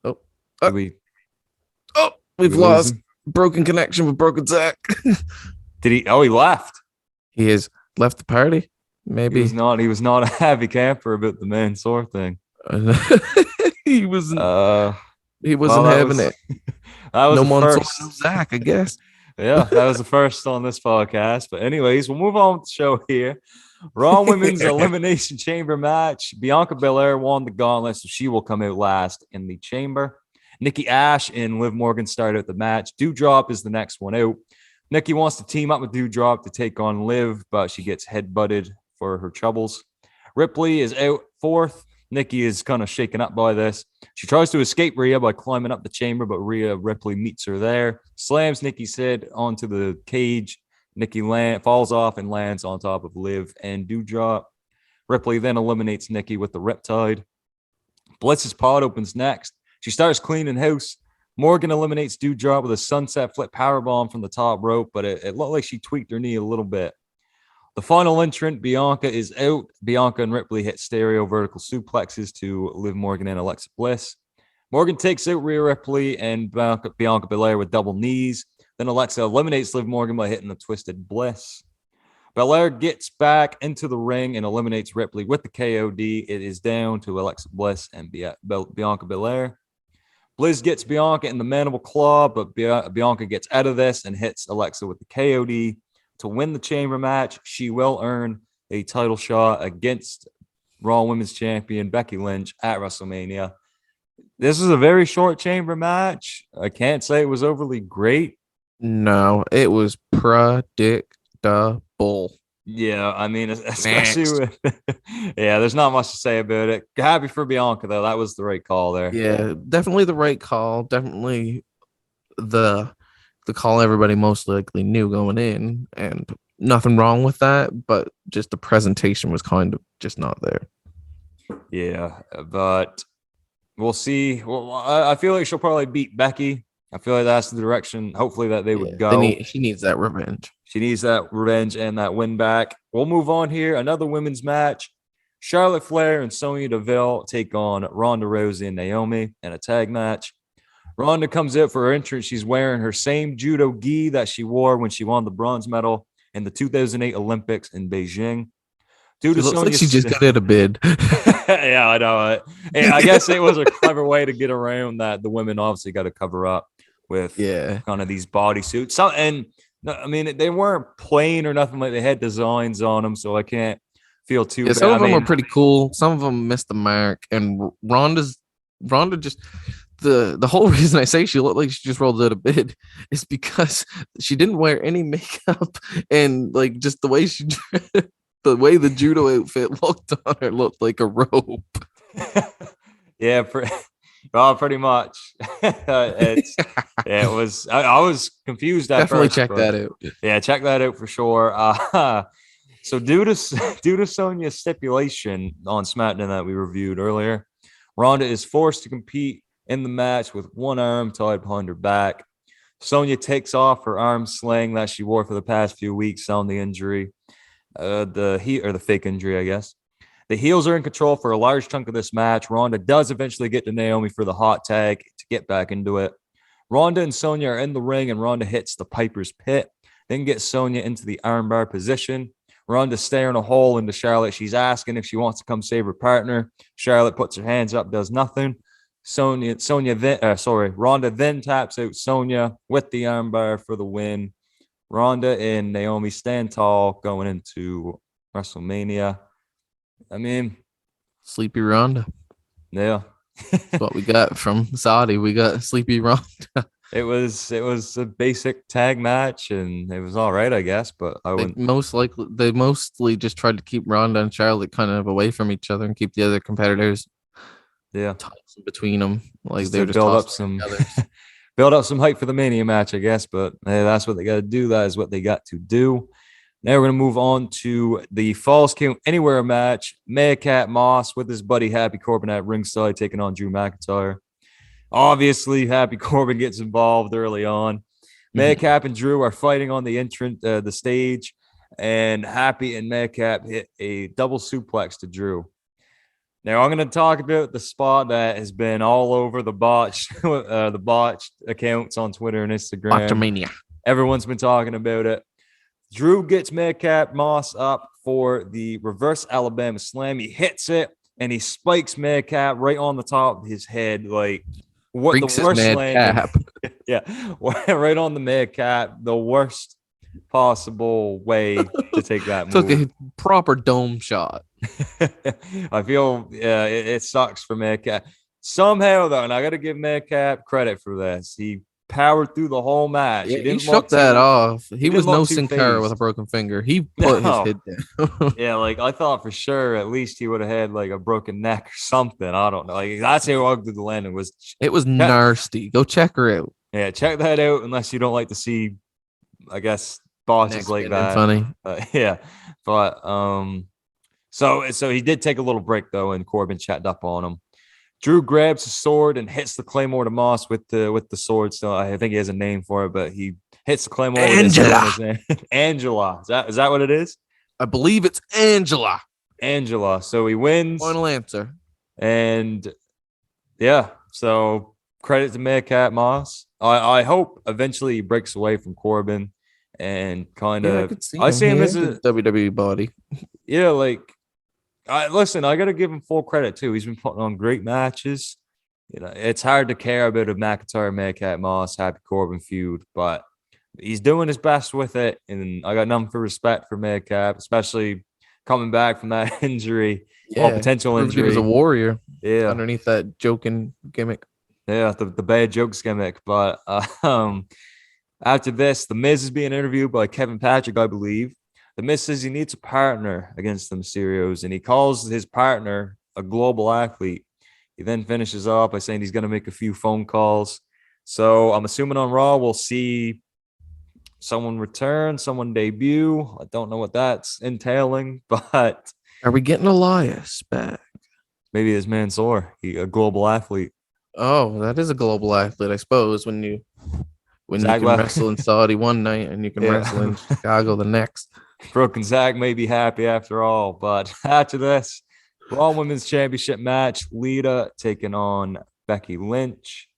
Oh. Did we We've we lose lost him? broken connection with Broken Zach. Did he? Oh, he left. He has left the party. He Maybe was not. He was not a happy camper about the Mansoor thing. he wasn't. He wasn't Well, that having was- it. That was No the one saw first. no Zach, I guess. Yeah, that was the first on this podcast. But anyways, we'll move on with the show here. Raw Women's Elimination Chamber match. Bianca Belair won the gauntlet, so she will come out last in the chamber. Nikki Ash and Liv Morgan start out the match. Doudrop is the next one out. Nikki wants to team up with Doudrop to take on Liv, but she gets headbutted for her troubles. Ripley is out fourth. Nikki is kind of shaken up by this. She tries to escape Rhea by climbing up the chamber, but Ripley meets her there, slams Nikki's head onto the cage. Nikki falls off and lands on top of Liv and Doudrop. Ripley then eliminates Nikki with the Riptide. Blitz's pod opens next. She starts cleaning house. Morgan eliminates Doudrop with a sunset flip powerbomb from the top rope, but it looked like she tweaked her knee a little bit. The final entrant, Bianca, is out. Bianca and Ripley hit stereo vertical suplexes to Liv Morgan and Alexa Bliss. Morgan takes out Rhea Ripley and Bianca Belair with double knees. Then Alexa eliminates Liv Morgan by hitting the Twisted Bliss. Belair gets back into the ring and eliminates Ripley with the KOD. It is down to Alexa Bliss and Bianca Belair. Bliss gets Bianca in the mandible claw, but Bianca gets out of this and hits Alexa with the KOD to win the chamber match. She will earn a title shot against Raw Women's Champion Becky Lynch at WrestleMania. This is a very short chamber match. I can't say it was overly great. No, it was predictable. Yeah, I mean, especially with, yeah, there's not much to say about it. Happy for Bianca, though. That was the right call there. Yeah, definitely the right call. Definitely the call everybody most likely knew going in, and nothing wrong with that, but just the presentation was kind of just not there. Yeah, but we'll see. Well, I feel like she'll probably beat Becky. I feel like that's the direction, hopefully, that they would go. She needs that revenge. She needs that revenge and that win back. We'll move on here. Another women's match. Charlotte Flair and Sonya Deville take on Ronda Rousey and Naomi in a tag match. Ronda comes out for her entrance. She's wearing her same judo gi that she wore when she won the bronze medal in the 2008 Olympics in Beijing. It looks like she just got out of bid. Yeah, I know. I guess it was a clever way to get around that. The women obviously got to cover up with kind of these bodysuits. And I mean, they weren't plain or nothing, like they had designs on them, so I can't feel too bad. Some of them were pretty cool. Some of them missed the mark. And Ronda just the whole reason I say she looked like she just rolled out of bed is because she didn't wear any makeup, and like just the way she the way the judo outfit looked on her looked like a rope. Yeah, pretty much. It was. I was confused. Definitely check that out. Yeah, check that out for sure. So due to Sonya's stipulation on SmackDown that we reviewed earlier, Ronda is forced to compete in the match with one arm tied behind her back. Sonya takes off her arm sling that she wore for the past few weeks on the injury, the fake injury, I guess. The heels are in control for a large chunk of this match. Ronda does eventually get to Naomi for the hot tag to get back into it. Ronda and Sonya are in the ring, and Ronda hits the Piper's Pit, then gets Sonya into the armbar position. Ronda's staring a hole into Charlotte. She's asking if she wants to come save her partner. Charlotte puts her hands up, does nothing. Ronda then taps out Sonya with the armbar for the win. Ronda and Naomi stand tall going into WrestleMania. I mean, Sleepy Ronda. Yeah. That's what we got from Saudi. We got Sleepy Ronda. It was a basic tag match, and it was all right, I guess. But they mostly just tried to keep Ronda and Charlotte kind of away from each other and keep the other competitors, between them. Like they were just build up some hype for the Mania match, I guess. But hey, that's what they got to do. That is what they got to do. Now we're going to move on to the Falls Count Anywhere match. Maycat Moss with his buddy Happy Corbin at ringside taking on Drew McIntyre. Obviously, Happy Corbin gets involved early on. Maycap and Drew are fighting on the stage, and Happy and Maycap hit a double suplex to Drew. Now I'm going to talk about the spot that has been all over the botched accounts on Twitter and Instagram. Botchamania. Everyone's been talking about it. Drew gets Maycap Moss up for the reverse Alabama slam. He hits it, and he spikes Maycap right on the top of his head. Like, what the worst slam? Yeah, right on the Maycap. The worst possible way to take that move. Took a proper dome shot. I feel it sucks for Maycap. Somehow, though, and I got to give Maycap credit for this. He powered through the whole match. Yeah, he shook that off. He was no Sin Cara with a broken finger. He put his head down. Yeah, like I thought for sure at least he would have had like a broken neck or something. I don't know. Like that's how ugly the landing was. It was nasty. Go check her out. Yeah, check that out unless you don't like to see, I guess, bosses like that. Funny. Yeah. But so he did take a little break though, and Corbin chatted up on him. Drew grabs his sword and hits the Claymore to Moss with the sword. So I think he has a name for it, but he hits the Claymore with his name. Angela. Is that what it is? I believe it's Angela. Angela. So he wins. Final answer. And yeah, so credit to Madcap Moss. I hope eventually he breaks away from Corbin and kind Yeah, I of. could see I see him as a a WWE body. yeah, like I got to give him full credit too. He's been putting on great matches. You know, it's hard to care about a McIntyre, Madcap Moss, Happy Corbin feud, but he's doing his best with it, and I got nothing for respect for Madcap, especially coming back from that injury, potential proved injury. He was a warrior. Yeah, underneath that joking gimmick. yeah, the bad jokes gimmick. But after this, The Miz is being interviewed by Kevin Patrick, I believe. The Miz says he needs a partner against the Mysterios, and he calls his partner a global athlete. He then finishes off by saying he's going to make a few phone calls. So I'm assuming on Raw we'll see someone return, someone debut. I don't know what that's entailing, but are we getting Elias back? Maybe it's Mansoor, a global athlete. Oh, that is a global athlete, I suppose. When you Zach can wrestle in Saudi one night and you can wrestle in Chicago the next. Brooke Zach may be happy after all, but after this, Raw Women's Championship match, Lita taking on Becky Lynch.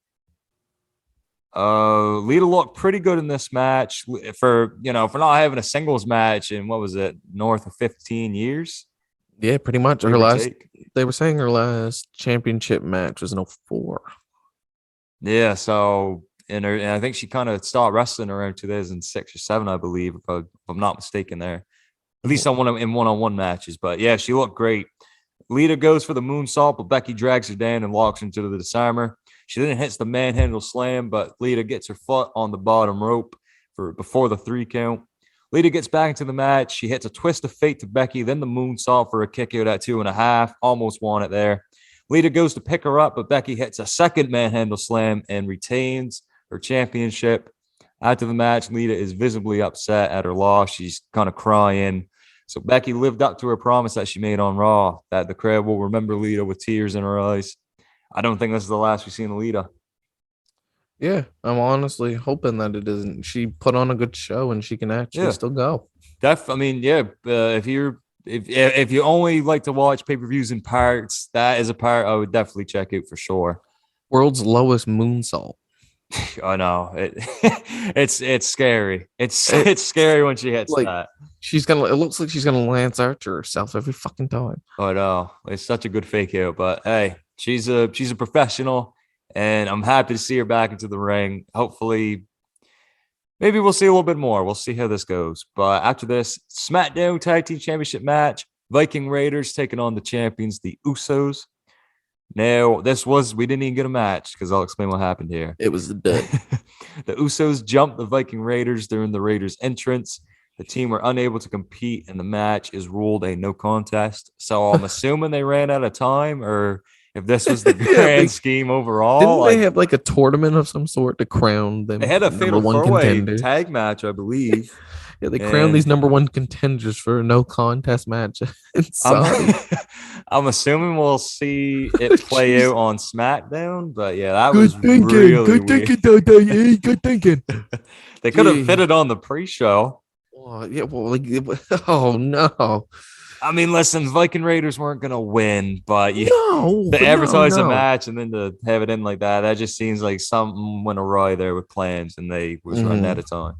Lita looked pretty good in this match for not having a singles match in what was it, north of 15 years. Yeah, pretty much. They were saying her last championship match was in 04. Yeah, so and I think she kind of stopped wrestling around 2006 or 7, I believe, if I'm not mistaken there. At least in one-on-one matches. But yeah, she looked great. Lita goes for the moonsault, but Becky drags her down and locks her into the disarmer. She then hits the manhandle slam, but Lita gets her foot on the bottom rope before the 3 count. Lita gets back into the match. She hits a twist of fate to Becky, then the moonsault for a kick out at 2.5. Almost won it there. Lita goes to pick her up, but Becky hits a second manhandle slam and retains her championship. After the match, Lita is visibly upset at her loss. She's kind of crying. So Becky lived up to her promise that she made on Raw, that the crowd will remember Lita with tears in her eyes. I don't think this is the last we've seen of Lita. Yeah, I'm honestly hoping that it isn't. She put on a good show and she can actually still go. If you only like to watch pay-per-views in parts, that is a part I would definitely check out for sure. World's lowest moonsault. I know it's scary. It's scary when she hits that. It looks like she's gonna Lance Archer herself every fucking time. I know it's such a good fake out, but hey, she's a professional, and I'm happy to see her back into the ring. Hopefully, maybe we'll see a little bit more. We'll see how this goes. But after this, SmackDown Tag Team Championship match: Viking Raiders taking on the champions, the Usos. Now, we didn't even get a match because I'll explain what happened here. It was the dead. The Usos jumped the Viking Raiders during the Raiders' entrance. The team were unable to compete, and the match is ruled a no contest. So I'm assuming they ran out of time, or if this was the grand scheme overall. Didn't they have like a tournament of some sort to crown them? They had a fatal 4-way tag match, I believe. Yeah, they crowned these number 1 contenders for a no contest match. I'm assuming we'll see it play out on SmackDown, but yeah, that was really weird. Good thinking. They could have fit it on the pre-show. Oh no. I mean, listen, Viking Raiders weren't gonna win, but to advertise a match and then to have it in like that just seems like something went awry there with plans, and they was running out of time.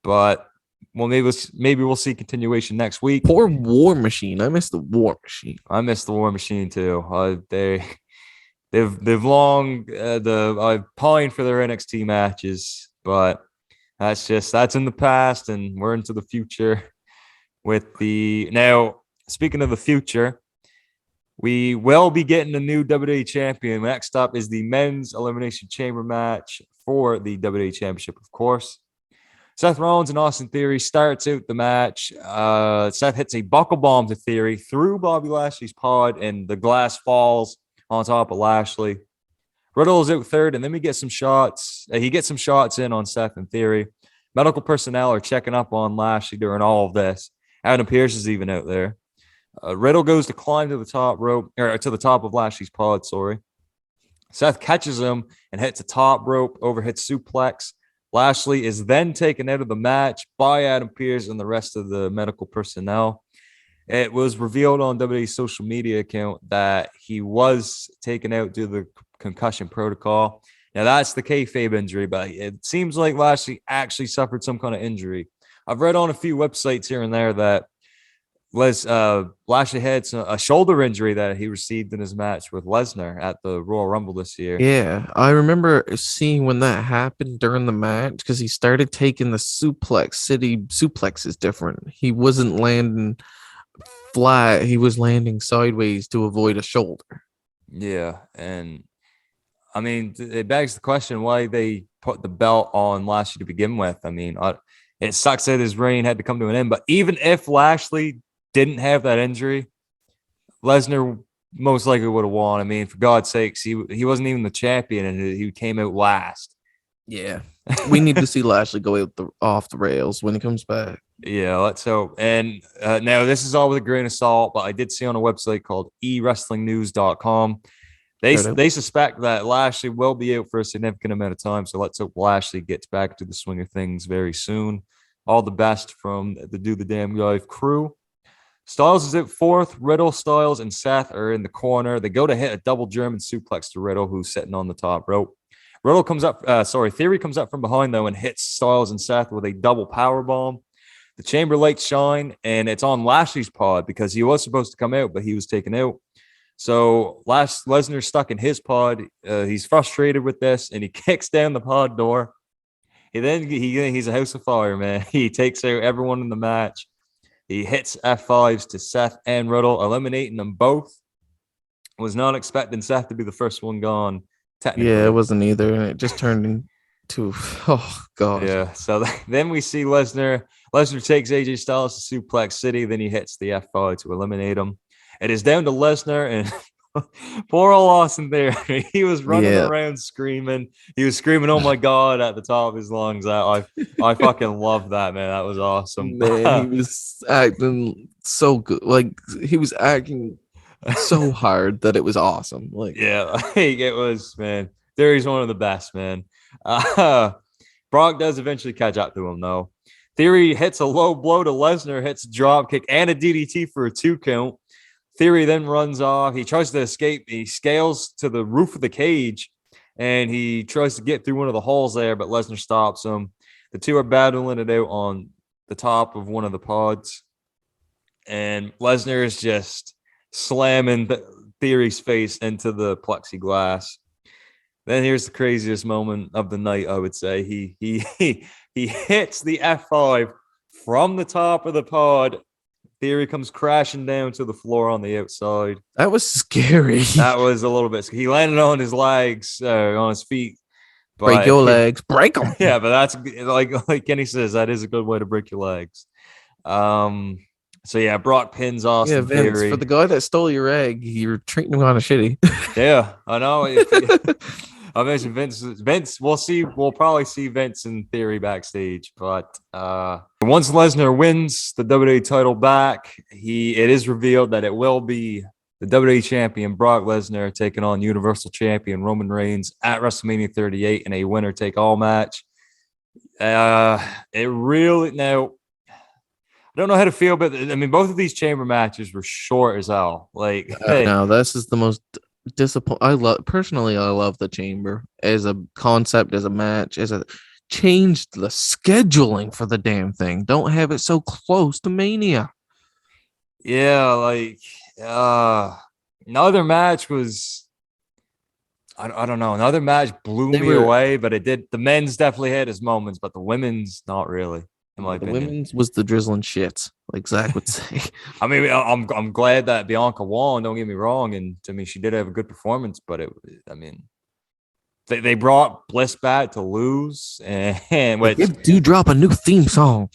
But maybe we'll see continuation next week. Poor War Machine. I miss the War Machine. I miss the War Machine too. They've long I've pined for their NXT matches, but that's in the past, and we're into the future. Now, speaking of the future, we will be getting a new WWE champion. Next up is the men's Elimination Chamber match for the WWE Championship, of course. Seth Rollins and Austin Theory starts out the match. Seth hits a buckle bomb to Theory through Bobby Lashley's pod, and the glass falls on top of Lashley. Riddle is out third, and then we get some shots. He gets some shots in on Seth and Theory. Medical personnel are checking up on Lashley during all of this. Adam Pearce is even out there. Riddle goes to climb to the top rope, or to the top of Lashley's pod, sorry. Seth catches him and hits a top rope overhead suplex. Lashley is then taken out of the match by Adam Pearce and the rest of the medical personnel. It was revealed on WWE's social media account that he was taken out due to the concussion protocol. Now, that's the kayfabe injury, but it seems like Lashley actually suffered some kind of injury. I've read on a few websites here and there that Lashley had a shoulder injury that he received in his match with Lesnar at the Royal Rumble this year. Yeah, I remember seeing when that happened during the match because he started taking the suplex. City suplex is different. He wasn't landing flat, he was landing sideways to avoid a shoulder. Yeah, and I mean, it begs the question why they put the belt on Lashley to begin with. I mean, it sucks that his reign had to come to an end, but even if Lashley didn't have that injury, Lesnar most likely would have won. I mean, for God's sakes, he wasn't even the champion, and he came out last. Yeah, we need to see Lashley go off the rails when he comes back. Yeah, let's hope. And now this is all with a grain of salt, but I did see on a website called ewrestlingnews.com. They suspect that Lashley will be out for a significant amount of time. So let's hope Lashley gets back to the swing of things very soon. All the best from the Do the Damn Life crew. Styles is out fourth. Riddle, Styles, and Seth are in the corner. They go to hit a double German suplex to Riddle, who's sitting on the top rope. Riddle comes up, Theory comes up from behind, though, and hits Styles and Seth with a double power bomb. The chamber lights shine, and it's on Lashley's pod because he was supposed to come out, but he was taken out. So Lesnar's stuck in his pod. He's frustrated with this, and he kicks down the pod door. He's a house of fire, man. He takes out everyone in the match. He hits F5s to Seth and Riddle, eliminating them both. Was not expecting Seth to be the first one gone. Technically. Yeah, it wasn't either, and it just turned into, oh god. Yeah. So then we see Lesnar. Lesnar takes AJ Styles to Suplex City. Then he hits the F5 to eliminate him. It is down to Lesnar and poor old Austin there. He was running around screaming. He was screaming, "Oh my god!" at the top of his lungs. I fucking love that, man. That was awesome. Man, he was acting so good. Like he was acting so hard that it was awesome. Like, yeah, it was, man. Theory's one of the best, man. Brock does eventually catch up to him, though. Theory hits a low blow to Lesnar, hits a drop kick and a DDT for a 2 count. Theory then runs off. He tries to escape. He scales to the roof of the cage, and he tries to get through one of the holes there, but Lesnar stops him. The two are battling it out on the top of one of the pods, and Lesnar is just slamming Theory's face into the plexiglass. Then here's the craziest moment of the night, I would say. He hits the F5 from the top of the pod. Theory comes crashing down to the floor on the outside. That was scary. That was a little bit. He landed on his legs, on his feet. Break your legs. Break them. Yeah, but that's like Kenny says, that is a good way to break your legs. So yeah, Brock pins Austin. Yeah, Vince, Theory. for the guy that stole your egg, you're treating him kind of shitty. Yeah, I know. I mentioned Vince. We'll see. We'll probably see Vince in Theory backstage. But once Lesnar wins the WWE title back, it is revealed that it will be the WWE champion Brock Lesnar taking on Universal Champion Roman Reigns at WrestleMania 38 in a winner-take-all match. It really now. I don't know how to feel, but I mean, both of these chamber matches were short as hell. Like, no, this is the most disappointing. I love the chamber as a concept, as a match, changed the scheduling for the damn thing. Don't have it so close to Mania. Yeah, like another match was. I don't know. Another match blew me away, but it did. The men's definitely had his moments, but the women's not really. In my opinion. Women's was the drizzling shits, like Zach would say. I mean, I'm glad that Bianca won. Don't get me wrong, and I mean, she did have a good performance, but they brought Bliss back to lose, and do drop a new theme song,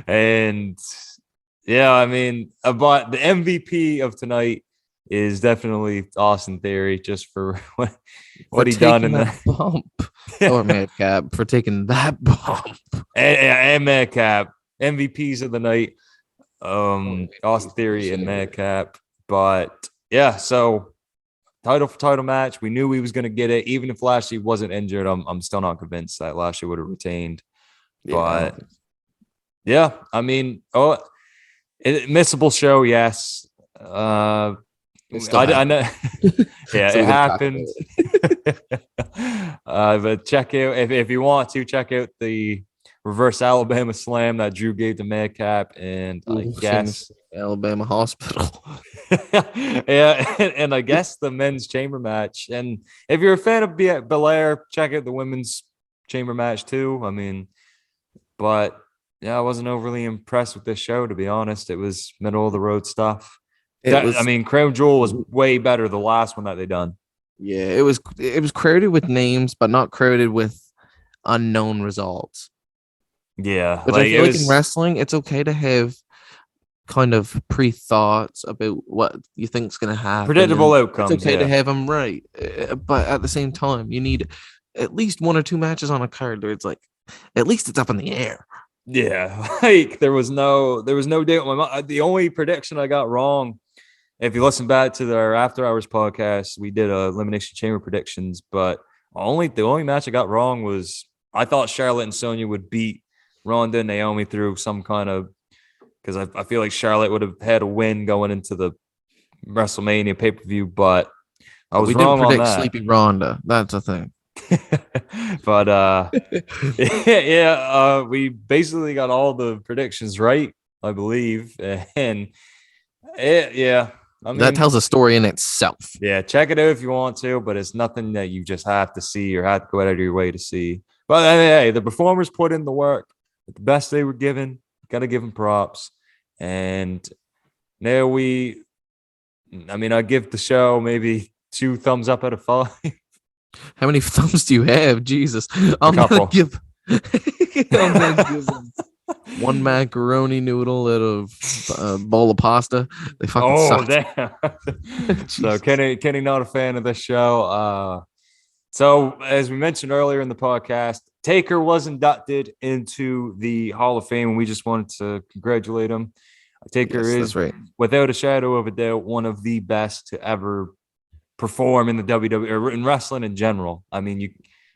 and yeah, I mean, but the MVP of tonight is definitely Austin Theory, just for what he done in the bump. Or Madcap for taking that bump. And Madcap. MVPs of the night. Austin Theory and Madcap. But yeah, so title for title match. We knew he was going to get it. Even if Lashley wasn't injured, I'm still not convinced that Lashley would have retained. But yeah, I mean, Missable show, yes. I know. Yeah, So it we can talk happened. about But check out if you want to check out the reverse Alabama slam that Drew gave to Madcap, and I Ooh, guess Alabama Hospital. yeah, and I guess the men's chamber match. And if you're a fan of Belair, check out the women's chamber match too. I mean, but yeah, I wasn't overly impressed with this show, to be honest. It was middle of the road stuff. I mean, Crown Jewel was way better the last one that they done. Yeah, it was crowded with names, but not crowded with unknown results. Yeah, But I feel like in wrestling, it's okay to have kind of pre-thoughts about what you think's going to happen. Predictable outcomes. It's okay to have them right, but at the same time, you need at least 1 or 2 matches on a card where it's like, at least it's up in the air. Yeah, like there was no doubt in my mind. The only prediction I got wrong, if you listen back to our After Hours podcast, we did Elimination Chamber predictions, but the only match I got wrong was I thought Charlotte and Sonya would beat Ronda and Naomi through some kind of, because I feel like Charlotte would have had a win going into the WrestleMania pay-per-view, but I was wrong on that. We didn't predict Sleepy Ronda. That's a thing. But we basically got all the predictions right, I believe, and I mean, that tells a story in itself. Yeah, check it out if you want to, but it's nothing that you just have to see or have to go out of your way to see. But hey, the performers put in the work. The best they were given. Got to give them props. And now I give the show maybe 2 thumbs up out of 5. How many thumbs do you have? Jesus. I'm couple. gonna give one macaroni noodle out of a bowl of pasta. They fucking suck. Damn. So Kenny not a fan of this show. So as we mentioned earlier in the podcast, Taker was inducted into the Hall of Fame, and we just wanted to congratulate him. Taker is, right, without a shadow of a doubt, one of the best to ever perform in the WWE or in wrestling in general. I mean,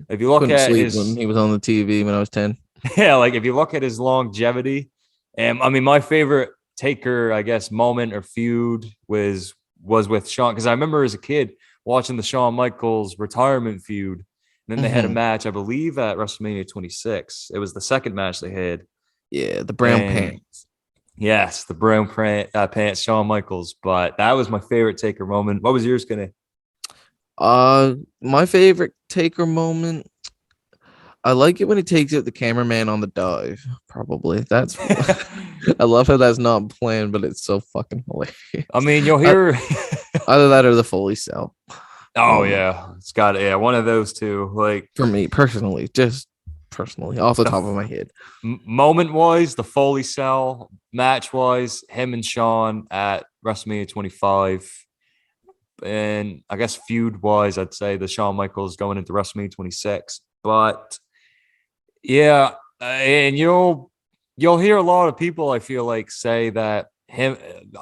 if you look at his, when he was on the TV when I was 10. Yeah, like if you look at his longevity, I mean, my favorite Taker, I guess, moment or feud was with Shawn, because I remember as a kid watching the Shawn Michaels retirement feud. And then they had a match, I believe, at WrestleMania 26. It was the second match they had. Yeah, the brown pants. Yes, the brown pants, Shawn Michaels. But that was my favorite Taker moment. What was yours, Kenny? My favorite Taker moment, I like it when he takes out the cameraman on the dive. Probably that's. I love how that's not planned, but it's so fucking hilarious. I mean, you'll hear either that or the Foley cell. Oh yeah, it's got one of those two. Like for me personally, just personally, off the top of my head. Moment wise, the Foley cell. Match wise, him and Shawn at WrestleMania 25. And I guess feud wise, I'd say the Shawn Michaels going into WrestleMania 26. But yeah, and you'll hear a lot of people, I feel like, say that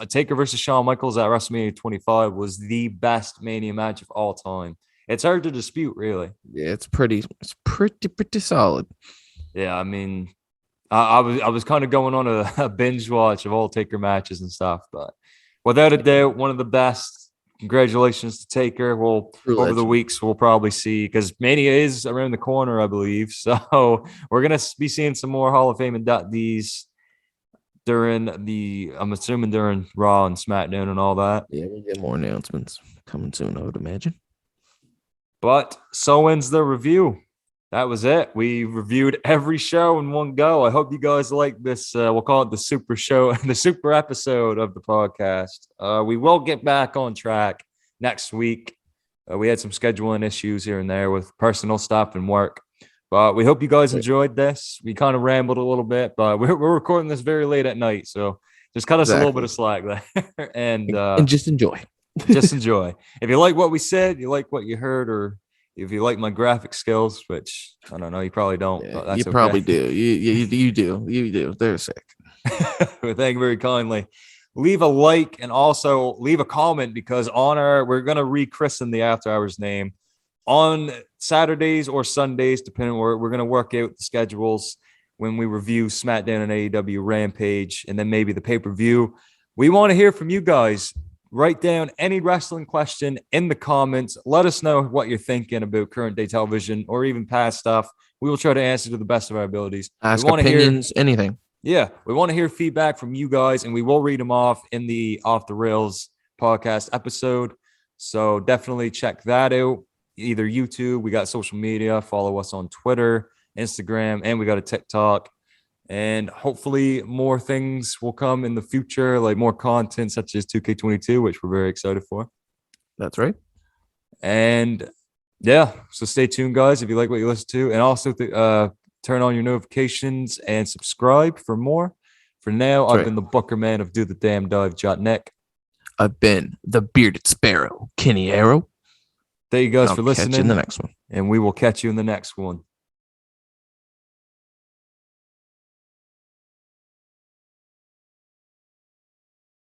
Taker versus Shawn Michaels at WrestleMania 25 was the best Mania match of all time. It's hard to dispute, really. Yeah, it's pretty solid. Yeah, I mean, I was kind of going on a binge watch of all Taker matches and stuff, but without a doubt, one of the best. Congratulations to Taker. Over the weeks, we'll probably see, because Mania is around the corner, I believe. So we're going to be seeing some more Hall of Fame inductees I'm assuming during Raw and SmackDown and all that. Yeah, we'll get more announcements coming soon, I would imagine. But so ends the review. That was it. We reviewed every show in one go. I hope you guys like this. We'll call it the super show, the super episode of the podcast. We will get back on track next week. We had some scheduling issues here and there with personal stuff and work. But we hope you guys enjoyed this. We kind of rambled a little bit, but we're recording this very late at night. So just cut us a little bit of slack there. and just enjoy. Just enjoy. If you like what we said, you like what you heard, or if you like my graphic skills, which I don't know, you probably don't. Yeah, but that's you probably do. You do. They're sick. Well, thank you very kindly. Leave a like and also leave a comment, because we're gonna rechristen the After Hours name on Saturdays or Sundays, depending on where we're gonna work out the schedules. when we review SmackDown and AEW Rampage, and then maybe the pay-per-view. We want to hear from you guys. Write down any wrestling question in the comments. Let us know what you're thinking about current day television or even past stuff. We will try to answer to the best of our abilities. Ask opinions, anything. Yeah, we want to hear feedback from you guys, and we will read them off in the Off the Rails podcast episode. So definitely check that out. Either YouTube, we got social media, follow us on Twitter, Instagram, and we got a TikTok. And hopefully more things will come in the future, like more content such as 2K22, which we're very excited for. That's right. And yeah, so stay tuned, guys, if you like what you listen to. And also turn on your notifications and subscribe for more. For now, I've been the Booker Man of Do the Damn Dive, Jot Nick. I've been the Bearded Sparrow, Kenny Arrow. Thank you guys for listening. Catch you in the next one. And we will catch you in the next one.